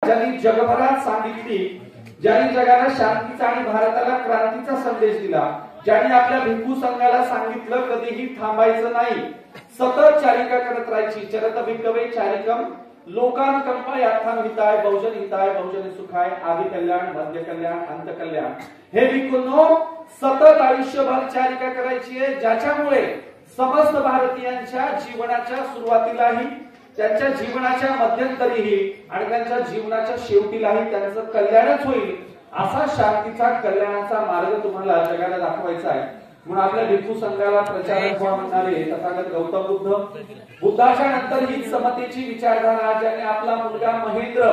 ज्यांनी जगभरात सांगितली, ज्यांनी जगाला शांतीचा आणि भारताला क्रांतीचा संदेश दिला, ज्यांनी आपल्या भिक्खू संघाला सांगितलं कधीही थांबायचं नाही, सतत चारिका करत राहायची। चरत भिक्खवे चारिकम लोकानुकंपा याथान हिताय बहुजन हिताय बहुजन सुखाय आदि कल्याण मध्य कल्याण अंत कल्याण। हे भिक्खूंनो सतत आयुष्यभर चारिका करायची आहे, ज्याच्यामुळे समस्त भारतीयांच्या जीवनाच्या सुरुवातीलाही, त्यांच्या जीवनाच्या मध्यंतरीही आणि त्यांच्या जीवनाच्या शेवटीलाही त्यांचं कल्याणच होईल, असा शांतीचा कल्याणाचा मार्ग तुम्हाला जगाला दाखवायचा आहे। म्हणून आपल्या भिक्खू संघाला प्रचारक म्हणणारे तथागत गौतम बुद्ध, बुद्धाच्या नंतर ही समतेची विचारधारा, ज्याने आपला मुलगा महेंद्र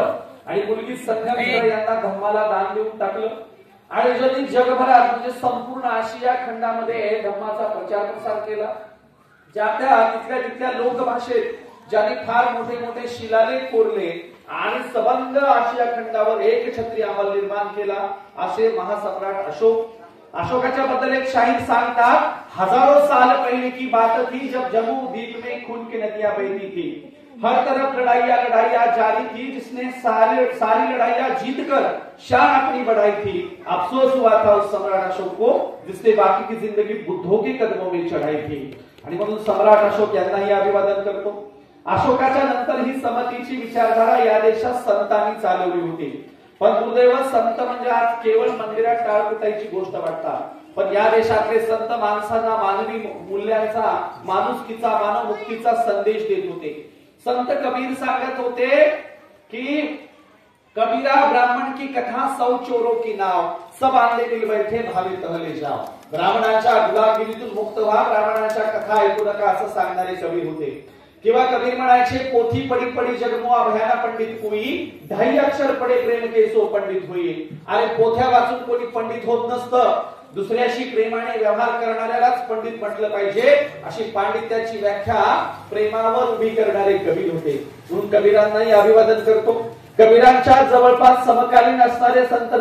आणि मुलगी संघमित्र यांना धम्माला दान देऊन टाकलं आणि ज्यांनी जगभरात म्हणजे संपूर्ण आशिया खंडामध्ये धम्माचा प्रचार प्रसार केला, ज्या तिथल्या तिथल्या लोकभाषेत ज्यांनी फार मोठे मोठे शिलालेख कोरले आणि सबंध आशिया खंडावर एक छत्री अमल निर्माण केला, असे महासम्राट अशोक। अशोकाच्या बद्दल एक शाहीर सांगतात, हजारों साल पहले की बात थी जब जम्मू द्वीप में खून की नदियां बहती थी, हर तरफ लड़ाइयां लड़ाइयां जारी थी, जिसने सारी लड़ाइयां जीतकर शान अपनी बढ़ाई थी। अफसोस हुआ था उस सम्राट अशोक को जिसने बाकी की जिंदगी बुद्धों के कदमों में चढ़ाई थी। आणि म्हणून सम्राट अशोक यांनाही अभिवादन करतो। अशोकाच्या नंतर ही समतेची विचारधारा या देशात संतांनी चालवली होती, पण दुर्दैव संत म्हणजे आज केवळ मंदिरात टाळ कुटायची गोष्ट वाटतात, पण या देशातले संत माणसांना मानवी मूल्यांचा, माणुसकीचा, मानवमुक्तीचा संदेश देत होते। संत कबीर सांगत होते की कबीरा ब्राह्मण की कथा 100 चोरों की नाव, सब आंधे मिल बैठे भावे टहले जाओ। ब्राह्मणाच्या गुलामगिरीतून मुक्त व्हा, ब्राह्मणाच्या कथा ऐकू नका, असं सांगणारे कबीर होते। किंवा कबीर म्हणायचे, पोथी पडी पडी जगमो अभयाना पंडित होई, 2.5 अक्षर पडे प्रेम के सो पंडित होई। अरे पोथ्या वाचून कोणी पंडित होत नसतं, दुसऱ्याशी प्रेमाने व्यवहार करणाऱ्यालाच पंडित म्हटलं पाहिजे, अशी पांडित्याची व्याख्या प्रेमावर उभी करणारे कबीर होते। म्हणून कबीरांनाही अभिवादन करतो। कबीरांच्या जवळपास समकालीन असणारे संत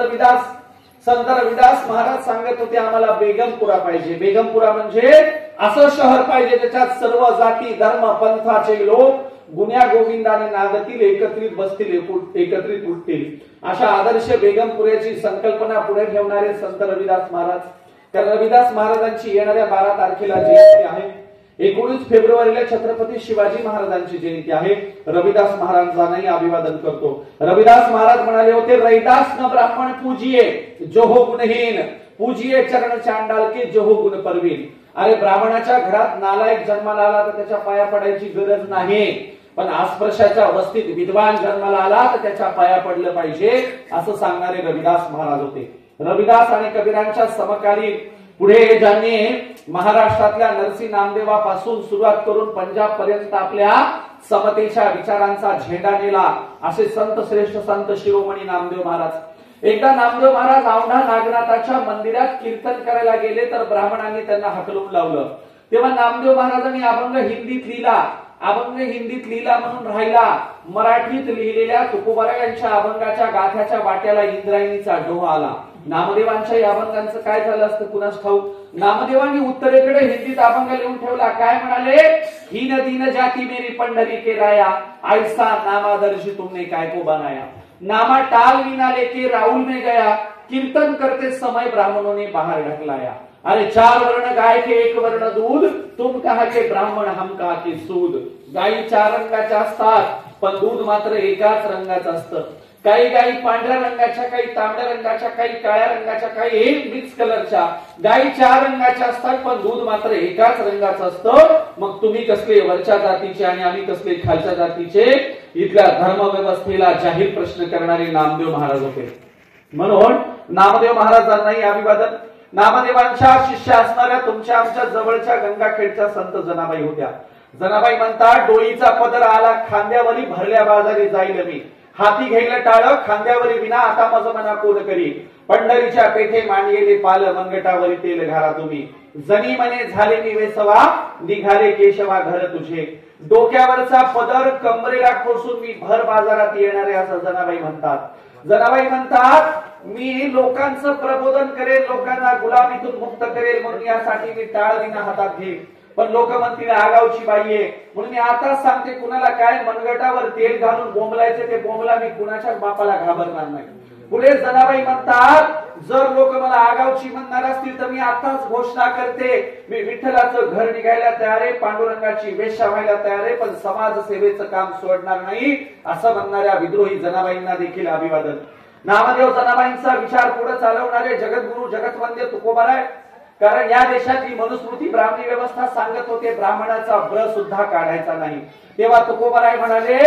रविदास महाराज सांगत होते, आम्हाला बेगमपुरा पाहिजे। बेगमपुरा म्हणजे असं शहर पाहिजे ज्याच्यात सर्व जाती धर्म पंथाचे लोक गुण्या गोविंदाने नादतील, एकत्रित बसतील, एकत्रित उठतील, अशा आदर्श बेगमपुऱ्याची संकल्पना पुढे ठेवणारे संत रविदास महाराज। त्या रविदास महाराजांची येणाऱ्या 12 तारखेला जयंती आहे। 19 फेब्रुवारीला छत्रपती शिवाजी महाराजांची जयंती आहे। रविदास महाराजांनाही अभिवादन करतो। रविदास महाराज म्हणाले होते, रैदास न ब्राह्मण पूजिये जो हो गुणहीन, पूजिये चरण चांडाल के जो हो गुण परवीन। अरे ब्राह्मणाच्या घरात नालायक जन्माला आला तर त्याच्या पाया पडायची गरज नाही, पण अस्पृश्याच्या वस्तीत विद्वान जन्माला आला तर त्याच्या पाया पडलं पाहिजे, असं सांगणारे रविदास महाराज होते। रविदास आणि कबीरांच्या समकालीन पुढे ज्यांनी महाराष्ट्रातल्या नरसी नामदेवापासून सुरुवात करून पंजाब पर्यंत आपल्या समतेच्या विचारांचा झेंडा नेला, असे संत श्रेष्ठ संत शिरोमणी नामदेव महाराज। एकदा नामदेव महाराज औंढा नागनाथाच्या मंदिरात कीर्तन करायला गेले तर ब्राह्मणांनी त्यांना हकलून लावलं। तेव्हा नामदेव महाराजांनी अभंग हिंदीत लिहिला म्हणून राहिला। मराठीत लिहिलेल्या तुकोबारायांच्या अभंगाच्या गाथ्याच्या वाट्याला इंद्रायणीचा डोह आला। नामदेवांच्या या अभंगांचं काय झालं असतं कुणास ठाऊक। नामदेवांनी उत्तरेकडे हिंदीत अभंग लिहून ठेवला। काय म्हणाले, हीन दीन जाती मेरी पंढरी के राया, ऐसा नामा दर्शी तुमने काय को बनाया। नामा टाल वीना लेके राहुल में गया, कीर्तन करते समय ब्राह्मणों ने बाहर ढकलाया। अरे 4 वर्ण गाय के 1 वर्ण दूध, तुम कहा के ब्राह्मण हम कहा के सूद। गायी 4 रंगाच्या असतात, पण दूध मात्र एकाच रंगाचं असतं। काही गायी पांढऱ्या रंगाच्या, काही तांबड्या रंगाच्या, काही काळ्या रंगाच्या, काही एक मिक्स कलरच्या। गायी 4 रंगाच्या असतात, पण दूध मात्र एकाच रंगाचं असतं। मग तुम्ही कसले वरच्या जातीचे आणि आम्ही कसले खालच्या जातीचे, इथल्या धर्मव्यवस्थेला जाहीर प्रश्न करणारे नामदेव महाराज होते। म्हणून नामदेव महाराजांनाही अभिवादन। नामदेवांच्या शिष्य असणाऱ्या तुमच्या आमच्या जवळच्या गंगाखेडच्या संत जनाबाई होत्या। जनाबाई म्हणतात, डोळीचा पदर आला खांद्यावरी, भरल्या बाजारी जाईल मी, हाती घ्यायला टाळ खांद्यावरी विना, आता मज मना कोण करी, पंढरीच्या पेठे मांडलेले पाल, मनगटावरी तेल घाला तुम्ही, जनी मने झाले मी वेसवा, निघाले केशवा घर तुझे, डोक्यावरचा पदर कमरेला खोसून मी भर बाजारात येणारे, असं जनाबाई म्हणतात। जनाबाई म्हणतात, मी लोकांचं प्रबोधन करेल, लोकांना गुलामीतून मुक्त करेल, म्हणून यासाठी मी टाळ विना हातात घेईल। पण लोक म्हणतील आगावची बाई आहे. म्हणून मी आताच सांगते, कुणाला काय मनगटावर तेल घालून बोंबलायचे ते बोंबला, मी कुणाच्या बापाला घाबरणार नाही. पुढे जनाबाई म्हणतात, जर लोक मला आगावची म्हणणार असतील तर मी आताच घोषणा करते, मी विठ्ठलाचं घर निघायला तयार आहे, पांडुरंगाची वेश्या व्हायला तयार आहे, पण समाजसेवेचं काम सोडणार नाही, असं म्हणणाऱ्या विद्रोही जनाबाईंना देखील अभिवादन. नामदेव जनाबाईंचा विचार पुढे चालवणारे जगद्गुरु जगतवंद्य तुकोबाराय, कारण या देशातली मनुस्मृती ब्राह्मणी व्यवस्था सांगत होते ब्राह्मणाचा ब्र सुद्धा काढायचा नाही. तेव्हा तुकोबाराय म्हणाले,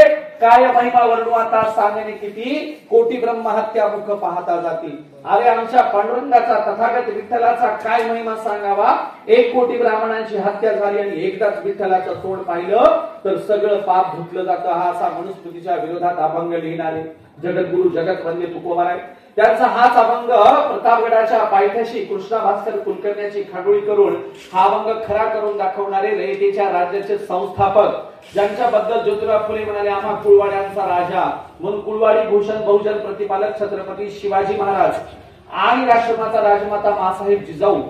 काय महिमा वर्णू आता सांगणे किती, कोटी ब्रह्म हत्या मुख पाहता जाती. अरे आमच्या पांडुरंगाचा तथागत विठ्ठलाचा काय महिमा सांगावा. 1 कोटी ब्राह्मणांची हत्या झाली आणि एकदाच विठ्ठलाचं तोंड पाहिलं तर सगळं पाप धुतलं जातं. हा असा मनुस्मृतीच्या विरोधात अभंग लिहिणारे जगद्गुरु जगतवंद्य तुकोबाराय, त्यांचा हाच अभंग प्रतापगडाच्या पायथ्याशी कृष्णा भास्कर कुलकर्ण्याची खांडोळी करून हा अभंग खरा करून दाखवणारे रयतेच्या राज्याचे संस्थापक, ज्यांच्याबद्दल ज्योतिराव फुले म्हणाले, आम्हा कुळवाड्यांचा राजा म्हणून कुळवाडी भूषण बहुजन प्रतिपालक छत्रपती शिवाजी महाराज आणि राष्ट्रमाता राजमाता मासाहेब जिजाऊ,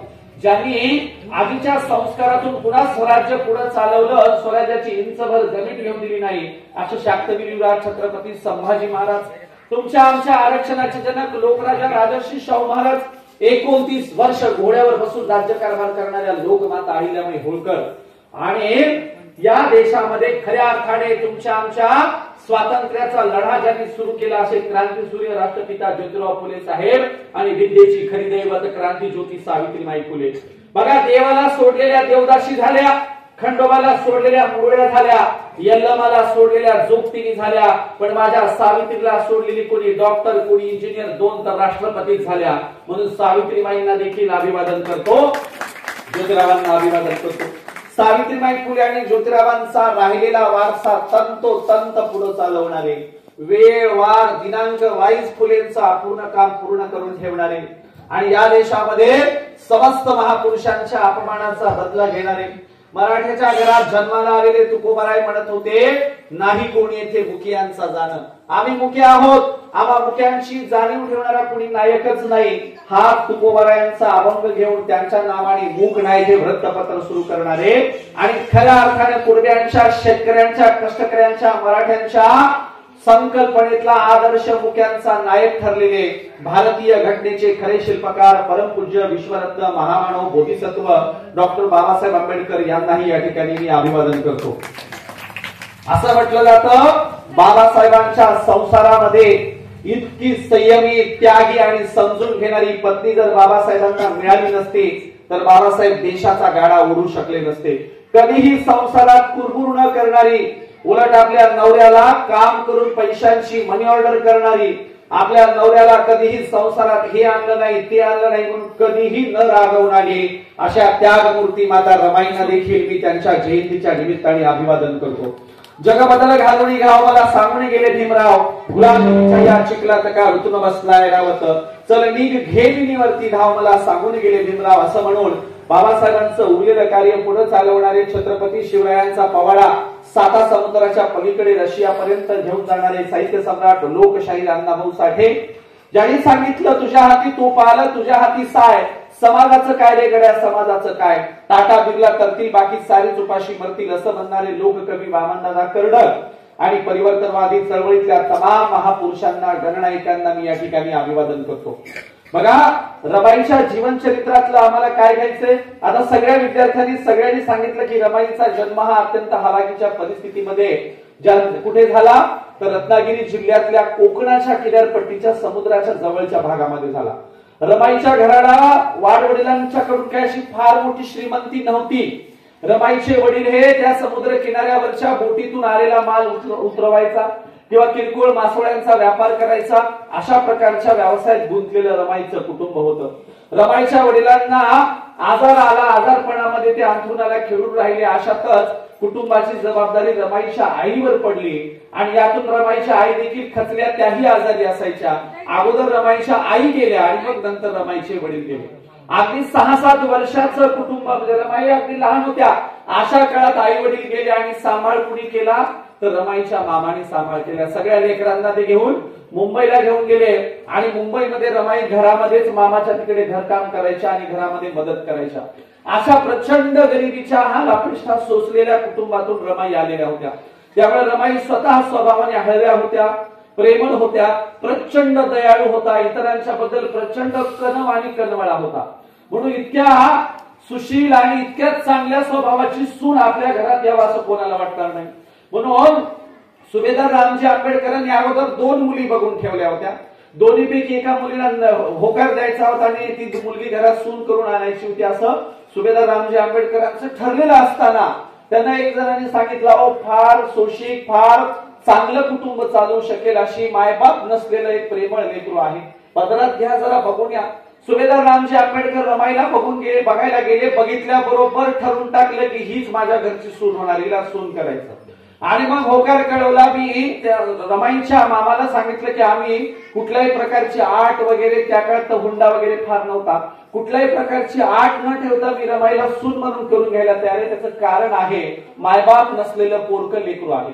ज्यांनी आधीच्या संस्कारातून पुन्हा स्वराज्य पुढे चालवलं, स्वराज्याची इंचभर जमीन घेऊन दिली नाही, असे शाक्तवीर युवराज छत्रपती संभाजी महाराज, तुमच्या आमच्या आरक्षणाचे जनक लोकराजा राजर्षी शाहू महाराज, 29 वर्ष घोड्यावर बसून राज्यकारभार करणाऱ्या लोकमाता अहिल्याबाई होळकर, आणि या देशामध्ये खऱ्या अर्थाने तुमच्या आमच्या स्वातंत्र्याचा लढा ज्यांनी सुरू केला असे क्रांतीसूर्य राष्ट्रपिता ज्योतिराव फुले साहेब आणि विद्येची खरी दैवत क्रांती ज्योती सावित्रीबाई फुले. बघा, देवाला सोडलेल्या देवदासी झाल्या, खंडोबाला सोडलेल्या मुरळ्या झाल्या, यल्लमाला सोडलेल्या जोगतिनी झाल्या, पण माझ्या सावित्रीला सोडलेली कोणी डॉक्टर, कोणी इंजिनियर, 2 तर राष्ट्रपती झाल्या. म्हणून सावित्रीबाईंना देखील अभिवादन करतो, ज्योतिरावांना अभिवादन करतो. सावित्रीबाई फुले आणि ज्योतिरावांचा राहिलेला वारसा तंतोतंत पुढे चालवणारे, वेळ वार दिनांक वाईज फुलेंचं अपूर्ण काम पूर्ण करून ठेवणारे आणि या देशामध्ये समस्त महापुरुषांच्या अपमानाचा बदला घेणारे, मराठ्याच्या घरात जन्माला आलेले तुकोबाराय म्हणत होते, नाही कोणी येथे मुखियांचा जाणं, आम्ही मुखी आहोत, आम्हा मुख्यांची जाणीव ठेवणारा कोणी नायकच नाही. हा तुकोबारायांचा अभंग घेऊन त्यांच्या नावाने मूक नाही हे वृत्तपत्र सुरू करणारे आणि खऱ्या अर्थाने कुडब्यांच्या, शेतकऱ्यांच्या, कष्टकऱ्यांच्या, मराठ्यांच्या संकल्पनेतला आदर्श मुख्यांचा नायक ठरलेले भारतीय घटनेचे खरे शिल्पकार परमपूज्य विश्वरत्न महामानव बोधिसत्व डॉक्टर बाबासाहेब आंबेडकर यांनाही या ठिकाणी मी अभिवादन करतो. असं म्हटलं जातं, बाबासाहेबांच्या संसारामध्ये इतकी संयमी, त्यागी आणि समजून घेणारी पत्नी जर बाबासाहेबांना मिळाली नसती तर बाबासाहेब देशाचा गाडा ओढू शकले नसते. कधीही संसारात कुरबुर न करणारी, उलट आपल्या नवऱ्याला काम करून पैशांची मनी ऑर्डर करणारी, आपल्या नवऱ्याला कधीही संसारात हे आणलं नाही ते आणलं नाही म्हणून कधीही न रागवणारी अशा त्यागमूर्ती माता रमाईंना देखील मी त्यांच्या जयंतीच्या निमित्ताने अभिवादन करतो. जगबदल घालून घ्याव मला सांगून गेले भीमराव, गुलामीच्या या चिखलात का ऋतून बसलाय रावत, चल निघ घे मिनीवरती धाव मला सांगून गेले भीमराव. असं म्हणून बाबासाहेबांचं उरलेलं कार्य पुढे चालवणारे छत्रपती शिवरायांचा पवाडा साता समुद्राच्या पलीकडे रशियापर्यंत घेऊन जाणारे साहित्य सम्राट लोकशाहीर अण्णाभाऊ साठे, ज्यांनी सांगितलं तुझ्या हाती तूप आलं, तुझ्या हाती साय, समाजाचं काय रे गड्या, समाजाचं काय, टाटा बिर्ला करतील बाकी सारीच उपाशी मरतील, असं म्हणणारे लोककवी वामनदादा कर्डक आणि परिवर्तनवादी चळवळीतल्या तमाम महापुरुषांना, गणनायकांना मी या ठिकाणी अभिवादन करतो. बघा, रमाईच्या जीवनचरित्रातलं आम्हाला काय घ्यायचंय. आता सगळ्या विद्यार्थ्यांनी सगळ्यांनी सांगितलं की रमाईचा जन्म हा अत्यंत हलाखीच्या परिस्थितीमध्ये कुठे झाला तर रत्नागिरी जिल्ह्यातल्या कोकणाच्या किनारपट्टीच्या समुद्राच्या जवळच्या भागामध्ये झाला. रमाईच्या घराला वाडवडिलांच्याकडून काय अशी फार मोठी श्रीमंती नव्हती. रमाईचे वडील हे त्या समुद्र किनाऱ्यावरच्या बोटीतून आलेला माल उतरवायचा किंवा किरकोळ मासोळ्यांचा व्यापार करायचा, अशा प्रकारच्या व्यवसायात गुंतलेलं रमाईचं कुटुंब होतं. रमाईच्या वडिलांना आजार आला, आजारपणामध्ये ते अंथरुणाला खेळून राहिले. अशातच कुटुंबाची जबाबदारी रमाईच्या आईवर पडली आणि यातून रमाईच्या आई देखील खचल्या, त्याही आजारी असायच्या. अगोदर रमाईच्या आई गेल्या आणि मग नंतर रमाईचे वडील गेले. अगदी 6-7 वर्षाचं कुटुंब, रमाई अगदी लहान होत्या. अशा काळात आई वडील गेले आणि सांभाळ कुणी केला तर रमाईच्या मामाने सांभाळ केला. सगळ्या लेकरांना ते घेऊन मुंबईला घेऊन गेले आणि मुंबईमध्ये रमाई घरामध्येच मामाच्या तिकडे घरकाम करायच्या आणि घरामध्ये मदत करायच्या. अशा प्रचंड गरिबीच्या हाल अपेक्षा सोसलेल्या कुटुंबातून रमाई आलेल्या होत्या. त्यामुळे रमाई स्वतः स्वभावाने हळव्या होत्या, प्रेमळ होत्या, प्रचंड दयाळू होता, इतरांच्या बद्दल प्रचंड कणव आणि कणवळा होता. म्हणून इतक्या सुशील आणि इतक्या चांगल्या स्वभावाची सून आपल्या घरात यावं असं कोणाला वाटणार नाही. म्हणून सुभेदार रामजी आंबेडकरांनी अगोदर 2 मुली बघून ठेवल्या होत्या. दोन्हीपैकी एका मुलीला होकार द्यायचा होता आणि ती मुलगी घरात सून करून आणायची होती असं सुभेदार रामजी आंबेडकरांचं ठरलेलं असताना त्यांना एक जणांनी सांगितलं, अहो फार सोशिक, फार चांगलं कुटुंब चालवू शकेल अशी मायबाप नसलेलं एक प्रेमळ लेकरू आहे, पदरात घ्या, जरा बघून या. सुभेदार रामजी आंबेडकर रमाईला बघायला गेले. बघितल्याबरोबर ठरवून टाकलं की हीच माझ्या घरची सून होणार, हिला सून करायचं. आणि मग होकार कळवला. मी त्या रमाईच्या मामाला सांगितलं की आम्ही कुठल्याही प्रकारची आट वगैरे, त्या काळात हुंडा वगैरे फार नव्हता, कुठल्याही प्रकारची आट न ठेवता मी रमाईला सून म्हणून करून घ्यायला तयार आहे. त्याचं कारण आहे मायबाप नसलेलं पोरकं लेकरू आहे.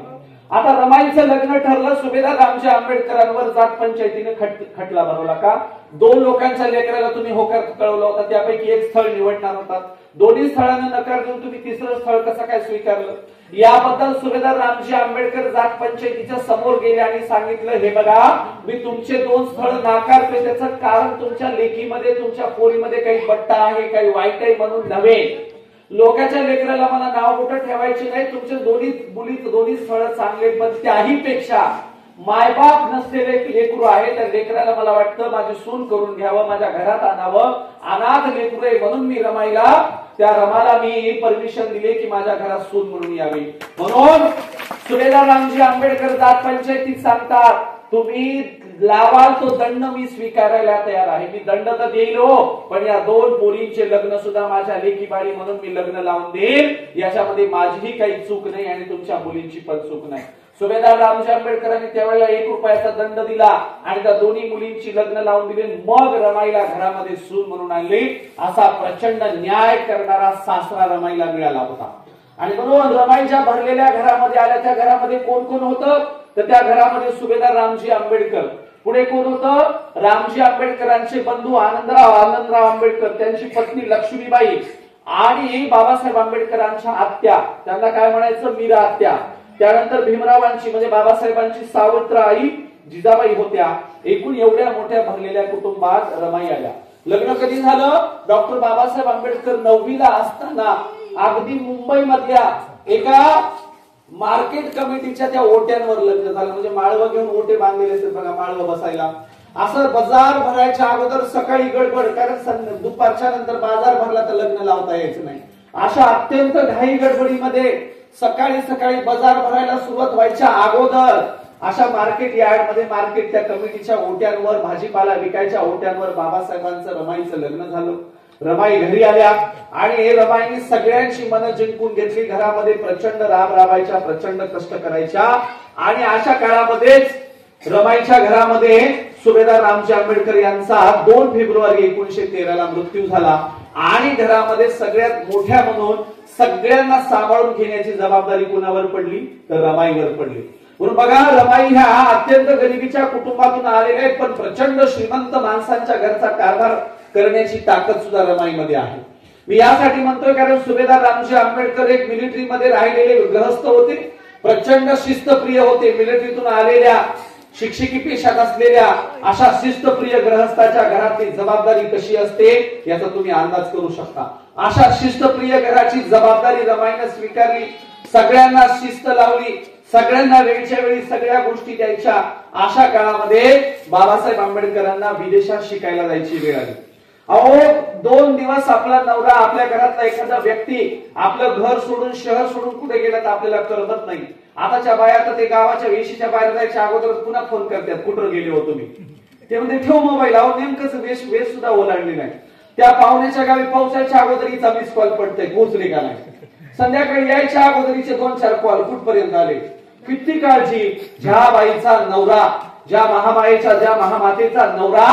आता रमाईचं लग्न ठरलं. सुभेदार रामजी आंबेडकरांवर जात पंचायतीने खटला भरवला. का? 2 लोकांच्या लेकराला तुम्ही होकार कळवला होता, त्यापैकी एक स्थळ निवडणार होता. दोन्ही स्थळांना नकार देऊन तुम्ही तिसरं स्थळ कसं काय स्वीकारलं? याबद्दल सुभेदार रामजी आंबेडकर जात पंचायतीच्या समोर गेले आणि सांगितलं, हे बघा, मी तुमचे 2 स्थळ नाकारतोय. त्याचं कारण तुमच्या लेकीमध्ये, तुमच्या पोरीमध्ये काही बट्टा आहे, काही वाईट आहे म्हणून नव्हे. लोकांच्या लेकराला मला नाव मोठं ठेवायचे नाही. तुमचे दोन्ही स्थळ चांगले, पण त्याही पेक्षा मायबाप नसलेले लेकरू आहे, त्या लेकराला मला वाटतं माझी सून करून घ्यावं, माझ्या घरात आणावं. अनाथ लेकरू आहे म्हणून मी रमाला मी परमिशन दिली की माझ्या घरात सून म्हणून यावी. म्हणून सुभेदार रामजी आंबेडकर जात पंचायतीत सांगतात, तुम्ही लावाल तो दंड मी स्वीकारायला तयार आहे. मी दंड तर देईल हो, पण या 2 पोरींचे लग्न सुद्धा माझ्या लेकी बाळी म्हणून मी लग्न लावून देईल. याच्यामध्ये माझीही काही चूक नाही आणि तुमच्या मुलींची पण चूक नाही. सुभेदार रामजी आंबेडकरांनी त्यावेळेला 1 रुपयाचा दंड दिला आणि त्या दोन्ही मुलींची लग्न लावून दिली. मग रमाईला घरामध्ये सून म्हणून आणली. असा प्रचंड न्याय करणारा सासरा रमाईला मिळाला होता. आणि म्हणून रमाईच्या भरलेल्या घरामध्ये आल्या. त्या घरामध्ये कोण कोण होतं? तर त्या घरामध्ये सुभेदार रामजी आंबेडकर, पुढे कोण होतं? रामजी आंबेडकरांचे बंधू आनंदराव आंबेडकर, त्यांची पत्नी लक्ष्मीबाई आणि बाबासाहेब आंबेडकरांच्या आत्या, त्यांना काय म्हणायचं, मीरा आत्या. त्यानंतर भीमरावांची म्हणजे बाबासाहेबांची सावत्र आई जिजाबाई होत्या. एकूण एवढ्या मोठ्या भरलेल्या कुटुंबात रमाई आल्या. लग्न कधी झालं? डॉक्टर बाबासाहेब आंबेडकर 9वीला असताना अगदी मुंबई मधल्या एका मार्केट कमिटीच्या त्या ओट्यांवर लग्न झालं. म्हणजे माळव घेऊन ओटे बांधलेले असतात बघा, माळव बसायला. असं बाजार भरायच्या अगोदर सकाळी गडबड, कारण दुपारच्या नंतर बाजार भरला तर लग्न लावता यायचं नाही. अशा अत्यंत घाई गडबडीमध्ये सकाळी बाजार भरायला सुरुवात व्हायच्या अगोदर अशा मार्केट यार्डमध्ये, मार्केट त्या कमिटीच्या ओट्यांवर, भाजीपाला विकायच्या ओट्यांवर बाबासाहेबांचं रमाईचं लग्न झालं. रमाई घरी आल्या आणि रमाईने सगळ्यांची मनं जिंकून घेतली. घरामध्ये प्रचंड राब राबायच्या, प्रचंड कष्ट करायच्या. आणि अशा काळामध्येच रमाईच्या घरामध्ये सुभेदार रामजी आंबेडकर यांचा 2 फेब्रुवारी 1913ला मृत्यू झाला. आणि घरामध्ये सगळ्यात मोठ्या म्हणून सगळ्यांना सांभाळून घेण्याची जबाबदारी कुणावर पडली? तर रमाईवर पडली. म्हणून बघा, रमाई ह्या अत्यंत गरिबीच्या कुटुंबातून आलेल्या आहेत, पण प्रचंड श्रीमंत माणसांच्या घरचा कारभार करण्याची ताकद सुद्धा रमाईमध्ये आहे. मी यासाठी म्हणतोय कारण सुभेदार रामजी आंबेडकर एक मिलिटरीमध्ये राहिलेले गृहस्थ होते, प्रचंड शिस्तप्रिय होते. मिलिटरीतून आलेल्या, शिक्षकी पेशात असलेल्या अशा शिस्तप्रिय गृहस्थाच्या घरातली जबाबदारी कशी असते याचा तुम्ही अंदाज करू शकता. अशा शिस्तप्रिय घराची जबाबदारी रमाईने स्वीकारली. सगळ्यांना शिस्त लावली, सगळ्यांना वेळच्या वेळी सगळ्या गोष्टी द्यायच्या. अशा काळामध्ये बाबासाहेब आंबेडकरांना विदेशात शिकायला जायची वेळ आली. अहो 2 दिवस आपला नवरा, आपल्या घरातला एखादा व्यक्ती आपलं घर सोडून, शहर सोडून कुठे गेला तर आपल्याला कळत नाही. आताच्या बाया तर ते गावाच्या वेशीच्या बाहेर जायच्या अगोदर पुन्हा फोन करतात, कुठं गेले हो तुम्ही. ते म्हणजे ठेव मोबाईल. अहो नेमकंच वेश सुद्धा ओलांडली नाही. त्या पाहुण्याच्या गावी पोहोचायच्या अगोदर हिचा मिस कॉल पडतंय, पोहोचले का नाही. संध्याकाळी यायच्या अगोदरीचे 2-4 कॉल कुठपर्यंत आले. किती काळजी. ज्या बाईचा नवरा, ज्या महामायेचा, ज्या महामातेचा नवरा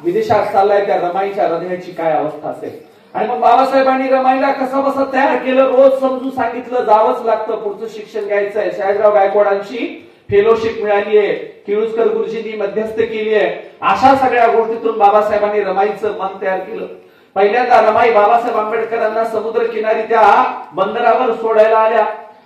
विदेशात चाललाय, त्या रमाईच्या हृदयाची काय अवस्था असेल. आणि मग बाबासाहेबांनी रमाईला कसं बसं तयार केलं, रोज समजून सांगितलं जावंच लागतं, पुढचं शिक्षण घ्यायचं आहे. शहाजीराव गायकवाडांची फेलोशिप मिळाली आहे, किळुस्कर गुरुजींनी मध्यस्थी केली आहे. अशा सगळ्या गोष्टीतून बाबासाहेबांनी रमाईचं मन तयार केलं. पहिल्यांदा रमाई बाबासाहेब आंबेडकरांना समुद्र किनारी त्या बंदरावर सोडायला आल्या.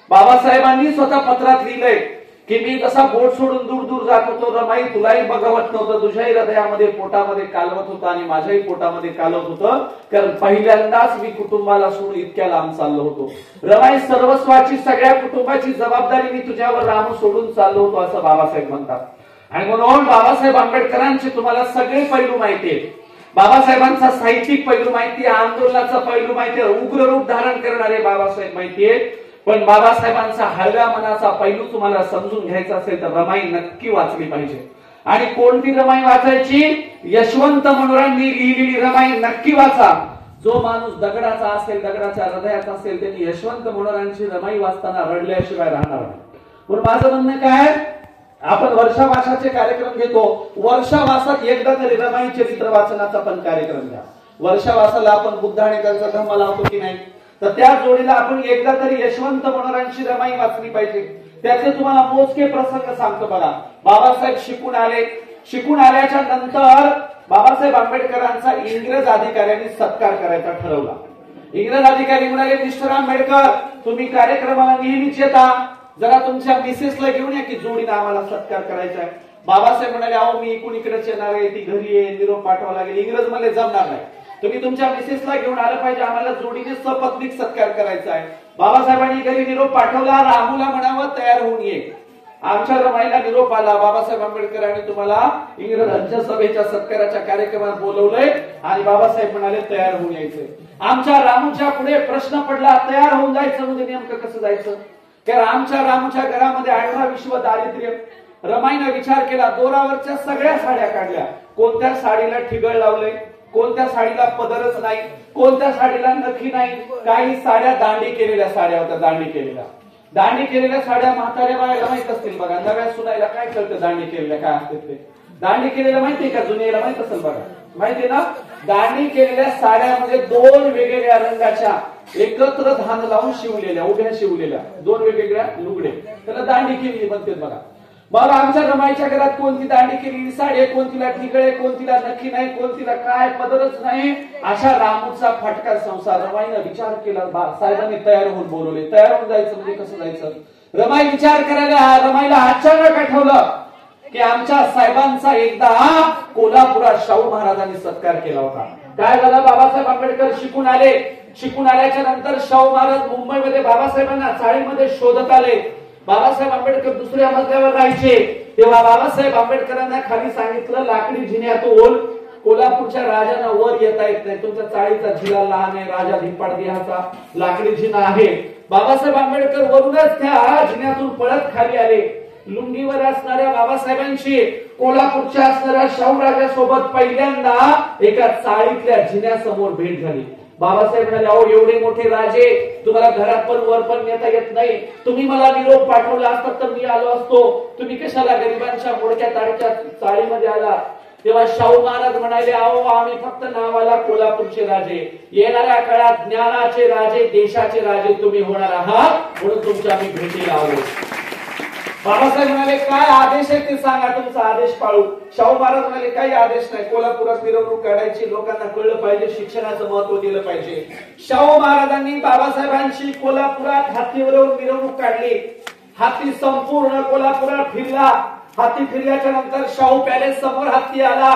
बाबासाहेबांनी स्वतः पत्रात लिहिलंय की मी जसा बोट सोडून दूर दूर जात होतो, रमाई तुलाही बघवत नव्हतं, तुझ्याही हृदयामध्ये पोटामध्ये कालवत होतं आणि माझ्याही पोटामध्ये कालवत होतं, कारण पहिल्यांदाच मी कुटुंबाला सोडून इतक्या लांब चाललो होतो. रमाई सर्वस्वाची, सगळ्या कुटुंबाची जबाबदारी मी तुझ्यावर राम सोडून चाललो होतो, असं बाबासाहेब म्हणतात. आणि म्हणून बाबासाहेब आंबेडकरांचे तुम्हाला सगळे पैलू माहिती आहेत. बाबासाहेबांचा साहित्यिक पैलू माहिती आहे, आंदोलनाचा पैलू माहिती आहे, उग्र रूप धारण करणारे बाबासाहेब माहिती आहे. पण बाबासाहेबांचा हळव्या मनाचा पैलू तुम्हाला समजून घ्यायचा असेल तर रमाई नक्की वाचली पाहिजे. आणि कोणती रमाई वाचायची? यशवंत मनोरांनी लिहिलेली रमाई नक्की वाचा. जो माणूस दगडाचा असेल, दगडाच्या हृदयाचा असेल, त्यांनी यशवंत मनोरांची रमाई वाचताना रडल्याशिवाय राहणार नाही. म्हणून माझं म्हणणं काय, आपण वर्षावासाचे कार्यक्रम घेतो, वर्षावासात एकदा तरी रमाई चरित्र वाचनाचा पण कार्यक्रम घ्या. वर्षावासाला आपण बुद्ध आणि त्यांचा धम्म लावतो की नाही, तर त्या जोडीला आपण एकदा तरी यशवंत मनोरांची रमाई वाचली पाहिजे. त्याचे तुम्हाला मोजके प्रसंग सांगतो बघा. बाबासाहेब शिकून आले, शिकून आल्याच्या नंतर बाबासाहेब आंबेडकरांचा इंग्रज अधिकाऱ्यांनी सत्कार करायचा ठरवला. इंग्रज अधिकारी म्हणाले, मिस्टर आंबेडकर तुम्ही कार्यक्रमाला नेहमीच येता, जरा तुमच्या मिसेसला घेऊन या की जोडीने आम्हाला सत्कार करायचा आहे. बाबासाहेब म्हणाले, अहो मी इकडून इकडेच येणार आहे, ती घरी आहे, निरोप पाठवावा लागेल. इंग्रज म्हणले जमणार नाही, तुम्ही तुमच्या मिसेसला घेऊन आलं पाहिजे, आम्हाला जोडीने सपत्नीक सत्कार करायचा आहे. बाबासाहेबांनी घरी निरोप पाठवला, रामूला म्हणावं तयार होऊन ये. आमच्या रमाईला निरोप आला, बाबासाहेब आंबेडकरांनी तुम्हाला इंग्रजांच्या सभेच्या सत्काराच्या कार्यक्रमात बोलवलंय आणि बाबासाहेब म्हणाले तयार होऊन यायचंय. आमच्या रामूच्या पुढे प्रश्न पडला, तयार होऊन जायचं म्हणजे नेमकं कसं जायचं? कारण आमच्या रामूच्या घरामध्ये 18 विश्व दारिद्र्य. रमाईने विचार केला, दोरावरच्या सगळ्या साड्या काढल्या, कोणत्या साडीला ठिगळ लावलंय, कोणत्या साडीला पदरच नाही, कोणत्या साडीला नखी नाही. काही साड्या दांडी केलेल्या साड्या होत्या, दांडी केलेल्या साड्या म्हाताऱ्या बाळाला माहित असतील बघा. नव्या सुनायला काय कळतं दांडी केलेल्या काय असते ते? दांडी केलेल्या माहितीये का? जुन्याला माहित असेल बघा, माहितीये ना? दांडी केलेल्या साड्यामध्ये 2 वेगवेगळ्या रंगाच्या एकत्र धान लावून शिवलेल्या, उभ्या शिवलेल्या 2 वेगवेगळ्या लुगडे, त्याला दांडी केलेली म्हणतात बघा. मग आमच्या रमाईच्या घरात कोणती दांडी केलेली साडी, कोणतीला ठिगळे, कोणतीला नक्की नाही, कोणतीला काय पदरच नाही. अशा रामूचा फटका संसार. रमाईने विचार केला, साहेबांनी तयार होऊन बोलवले. तयार होऊन जायचं म्हणजे कसं जायचं? रमाई विचार करायला, रमाईला अचानक आठवलं की आमच्या साहेबांचा एकदा कोल्हापुरात शाहू महाराजांनी सत्कार केला होता. काय झालं? बाबासाहेब आंबेडकर शिकून आले, शिकून आल्याच्या नंतर शाहू महाराज मुंबईमध्ये बाबासाहेबांना चाळीमध्ये शोधत आले. बाबासाहेब आंबेडकर दुसऱ्या मजल्यावर राहायचे, तेव्हा बाबासाहेब आंबेडकरांना खाली सांगितलं, लाकडी जिन्यातून कोल्हापूरच्या राजांना वर येता येत नाही, तुमच्या चाळीचा झिला लहान आहे, राजा धिप्पाड देहाचा लाकडी जिना आहे. बाबासाहेब आंबेडकर वरूनच त्या जिन्यातून पळत खाली आले. लुंगीवर असणाऱ्या बाबासाहेबांशी कोल्हापूरच्या असणाऱ्या शाहू राजासोबत पहिल्यांदा एका चाळीतल्या जिन्यासमोर भेट झाली. बाबासाहेब म्हणाले, अहो एवढे मोठे राजे, तुम्हाला घरात पण वर पण नेता येत नाही, तुम्ही मला निरोप पाठवला असता तर मी आलो असतो, तुम्ही कशाला गरिबांच्या मोडक्या ताडक्या चाळीमध्ये आला? तेव्हा शाहू महाराज म्हणाले, अहो आम्ही फक्त नावाला कोल्हापूरचे राजे, येणाऱ्या काळात ज्ञानाचे राजे, देशाचे राजे तुम्ही होणार आहात, म्हणून तुमच्या आम्ही भेटीला आलो. बाबासाहेब म्हणाले, काय आदेश आहे ते सांगा, तुमचा आदेश पाळू. शाहू महाराज म्हणाले, काही आदेश नाही, कोल्हापुरात मिरवणूक काढायची, लोकांना कळलं पाहिजे, शिक्षणाचं महत्व दिलं पाहिजे. शाहू महाराजांनी बाबासाहेबांशी कोल्हापुरात हातीवरून मिरवणूक काढली. हाती संपूर्ण कोल्हापुरात फिरला. हाती फिरल्याच्या नंतर शाहू पॅलेस समोर हत्ती आला.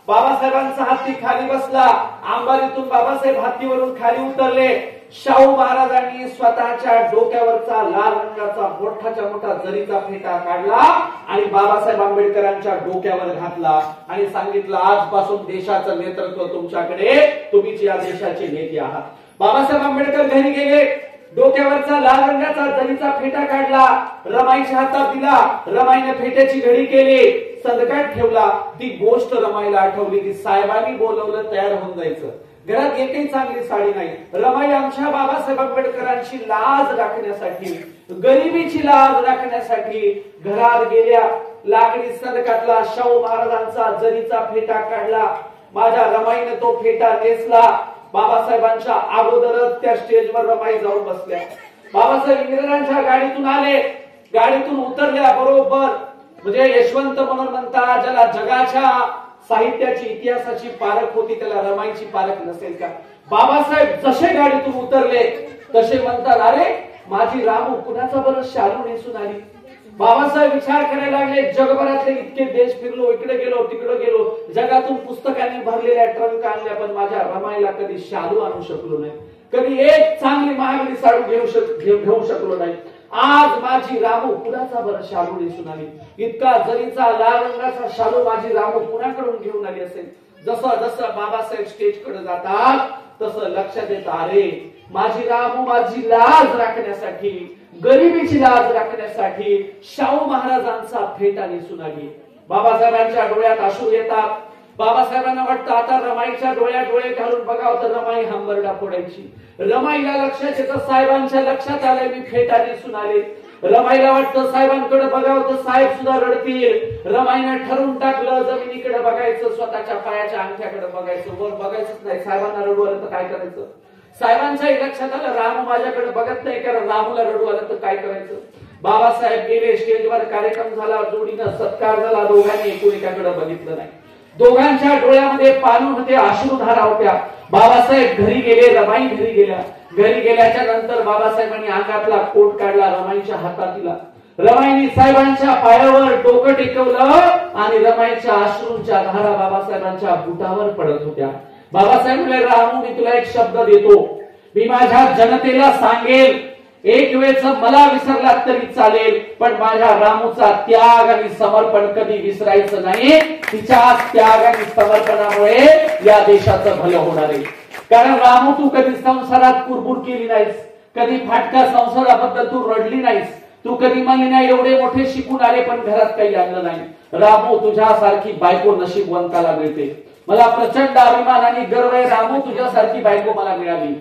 बाबासाहेबांचा हत्ती खाली बसला. अंबारीतून बाबासाहेब हत्तीवरून खाली उतरले. शाहू महाराजांनी स्वतःच्या डोक्यावरचा लाल रंगाचा मोठाच्या मोठा जरीचा फेटा काढला आणि बाबासाहेब आंबेडकरांच्या डोक्यावर घातला आणि सांगितलं, आजपासून देशाचं नेतृत्व तुमच्याकडे, तुम्हीच या देशाचे नेते आहात. बाबासाहेब आंबेडकर घरी गेले. डोक्यावरचा लाल रंगाचा जरीचा फेटा काढला, रमाईच्या हातात दिला. रमाईने फेट्याची घडी केली, संदकात ठेवला. ती गोष्ट रमाईला आठवली की साहेबांनी बोलवलं, तयार होऊन जायचं. घरात एकही चांगली साडी नाही. रमाई आमच्या बाबासाहेब आंबेडकरांची लाज राखण्यासाठी, गरिबीची लाज राखण्यासाठी घरात गेल्या. लाकडी संदकातला शाहू महाराजांचा जरीचा फेटा काढला. माझ्या रमाईने तो फेटा नेसला. बाबासाहेबांच्या अगोदरच त्या स्टेजवर रमाई जाऊन बसल्या. बाबासाहेब इंग्रजांच्या गाडीतून आले, गाडीतून उतरल्या बरोबर म्हणजे यशवंत म्हणून म्हणतात ज्याला जगाच्या साहित्याची इतिहासाची पारख होती त्याला रमाईची पारख नसेल का. बाबासाहेब जसे गाडीतून उतरले तसे म्हणतात अरे माझी रामू कुणाचा बरं शालू नेसून आली. बाबासाहेब विचार करायला लागले, जगभरातले इतके देश फिरलो, इकडे गेलो तिकडे गेलो, जगातून पुस्तकांनी भरलेल्या ट्रंक आणल्या, पण माझ्या रमाईला कधी शालू आणू शकलो नाही, कधी एक चांगली महागडी साडू घेऊ शकलो नाही. आज माझी रामू कुणाचा बरं शालू नेसून आली. इतका जरीचा लाल रंगाचा शालू माझी रामू कुणाकडून घेऊन आली असेल. जसं जसं बाबासाहेब स्टेजकडे जातात तसं लक्षात येतं अरे माझी रामू माझी लाज राखण्यासाठी, गरिबीची लाज राखण्यासाठी शाहू महाराजांचा फेटा नेसून आली. बाबासाहेबांच्या डोळ्यात अश्रू येतात. बाबासाहेबांना वाटतं आता रमाईच्या डोळ्यात डोळे घालून बघावं तर रमाई हंबरडा फोडायची. रमाईला लक्षात येतं, साहेबांच्या लक्षात आलंय मी फेटा नेसून आले. रमाईला वाटतं साहेबांकडे बघावं तर साहेब सुद्धा रडतील. रमाईने ठरवून टाकलं जमिनीकडे बघायचं, स्वतःच्या पायाच्या अंगठ्याकडे बघायचं, वर बघायचंच नाही. साहेबांना रडू आलं तर काय करायचं. साहेबांच्याही लक्षात आलं रामू माझ्याकडे बघत नाही, कारण रामूला रडू आलं तर काय करायचं. बाबासाहेब गेले, स्टेजवर कार्यक्रम झाला, जोडीनं सत्कार झाला, दोघांनी एकाकडे बघितलं नाही. दोघांच्या डोळ्यामध्ये पाणी होते, अश्रुधारा होत्या. बाबासाहेब घरी गेले, रमाई घरी गेल्या. घरी गेल्याच्या नंतर बाबासाहेबांनी अंगातला कोट काढला, रमाईच्या हातात दिला. रमाईने साहेबांच्या पायावर डोकं टेकवलं आणि रमाईच्या अश्रूंच्या धारा बाबासाहेबांच्या बुटावर पडत होत्या. बाबासाहेब म्हणाले रामू मी तुला एक शब्द देतो, मी माझ्या जनतेला सांगेल एक वेळच मला विसरला तरी चालेल, पण माझ्या रामूचा त्याग आणि समर्पण कधी विसरायचं नाही. तिच्या त्याग आणि समर्पणामुळे या देशाचं भलं होणार आहे. कारण रामू तू कधी संसारात कुरबुर केली नाहीस, कधी फाटका संसाराबद्दल तू रडली नाहीस, तू कधी म्हणली नाही एवढे मोठे शिकून आले पण घरात काही आणलं नाही. रामू तुझ्यासारखी बायको नशीबवंताला मिळते. मला प्रचंड अभिमान आणि गर्व आहे रामू तुझ्यासारखी बायको मला मिळाली.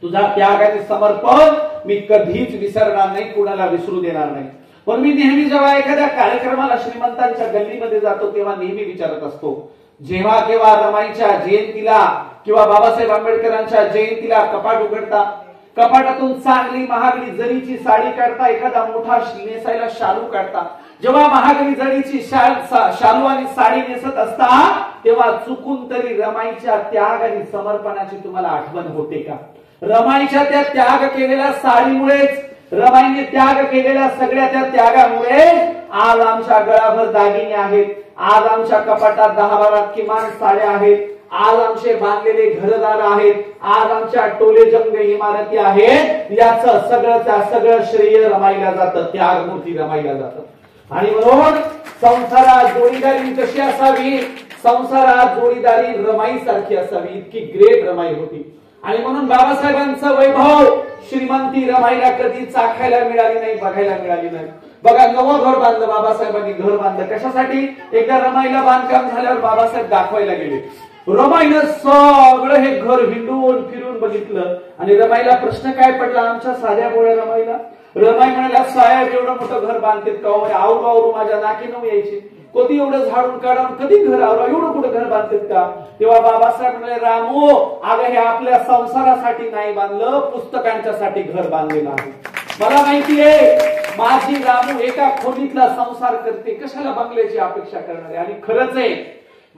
तुझा त्याग आणि समर्पण मी कधीच विसरणार नाही, कुणाला विसरू देणार नाही. पण मी नेहमी जेव्हा एखाद्या कार्यक्रमाला श्रीमंतांच्या गल्लीमध्ये जातो तेव्हा नेहमी विचारत असतो, जेव्हा केव्हा रमाईच्या जयंतीला किंवा बाबासाहेब आंबेडकरांच्या जयंतीला कपाट उघडता, कपाटातून चांगली महागडी जरीची साडी काढता, एखादा मोठा नेसायला शालू काढता, जेव्हा महागडी जरीची शालू आणि साडी नेसत असता तेव्हा चुकून तरी रमाईच्या त्याग आणि समर्पणाची तुम्हाला आठवण होते का. रमाईच्या त्या त्याग केलेल्या साडीमुळेच, रमाईने त्याग केलेल्या सगळ्या त्या त्यागामुळे आज आमच्या गळाभर दागिने आहेत, आज आमच्या कपाटात 10-12 किमान साड्या आहेत, आज आमचे बांधलेले घरदार आहेत, आज आमच्या टोलेजंग इमारती आहेत. याचं सगळं श्रेय रमाईला जातं, त्यागमूर्ती रमाईला जातं. आणि म्हणून संसारात जोडीदारी कशी असावी, संसारात जोडीदारी रमाई सारखी असावी, इतकी ग्रेट रमाई होती. आणि म्हणून बाबासाहेबांचं वैभव श्रीमंती रमाईला कधी चाखायला मिळाली नाही, बघायला मिळाली नाही. बघा नवं घर बांधलं बाबासाहेबांनी, घर बांधलं कशासाठी, एकदा रमाईला बांधकाम झाल्यावर बाबासाहेब दाखवायला गेले. रमाईनं सगळं हे घर हिंडून फिरून बघितलं आणि रमाईला प्रश्न काय पडला आमच्या साध्या बोळ्या रमाईला. रमाई म्हणाला साहेब एवढं मोठं घर बांधतेत का, आवरू आवरू माझ्या नाकीनं यायची, कधी एवढं झाडून काढून कधी घर आवरा, एवढं कुठं घर बांधतेत का. तेव्हा बाबासाहेब म्हणाले रामू अगं हे आपल्या संसारासाठी नाही बांधलं, पुस्तकांच्यासाठी घर बांधलेलं आहे. मला माहितीये माझी रामू एका खोलीतला संसार करते, कशाला बंगल्याची अपेक्षा करणार आहे. आणि खरंच आहे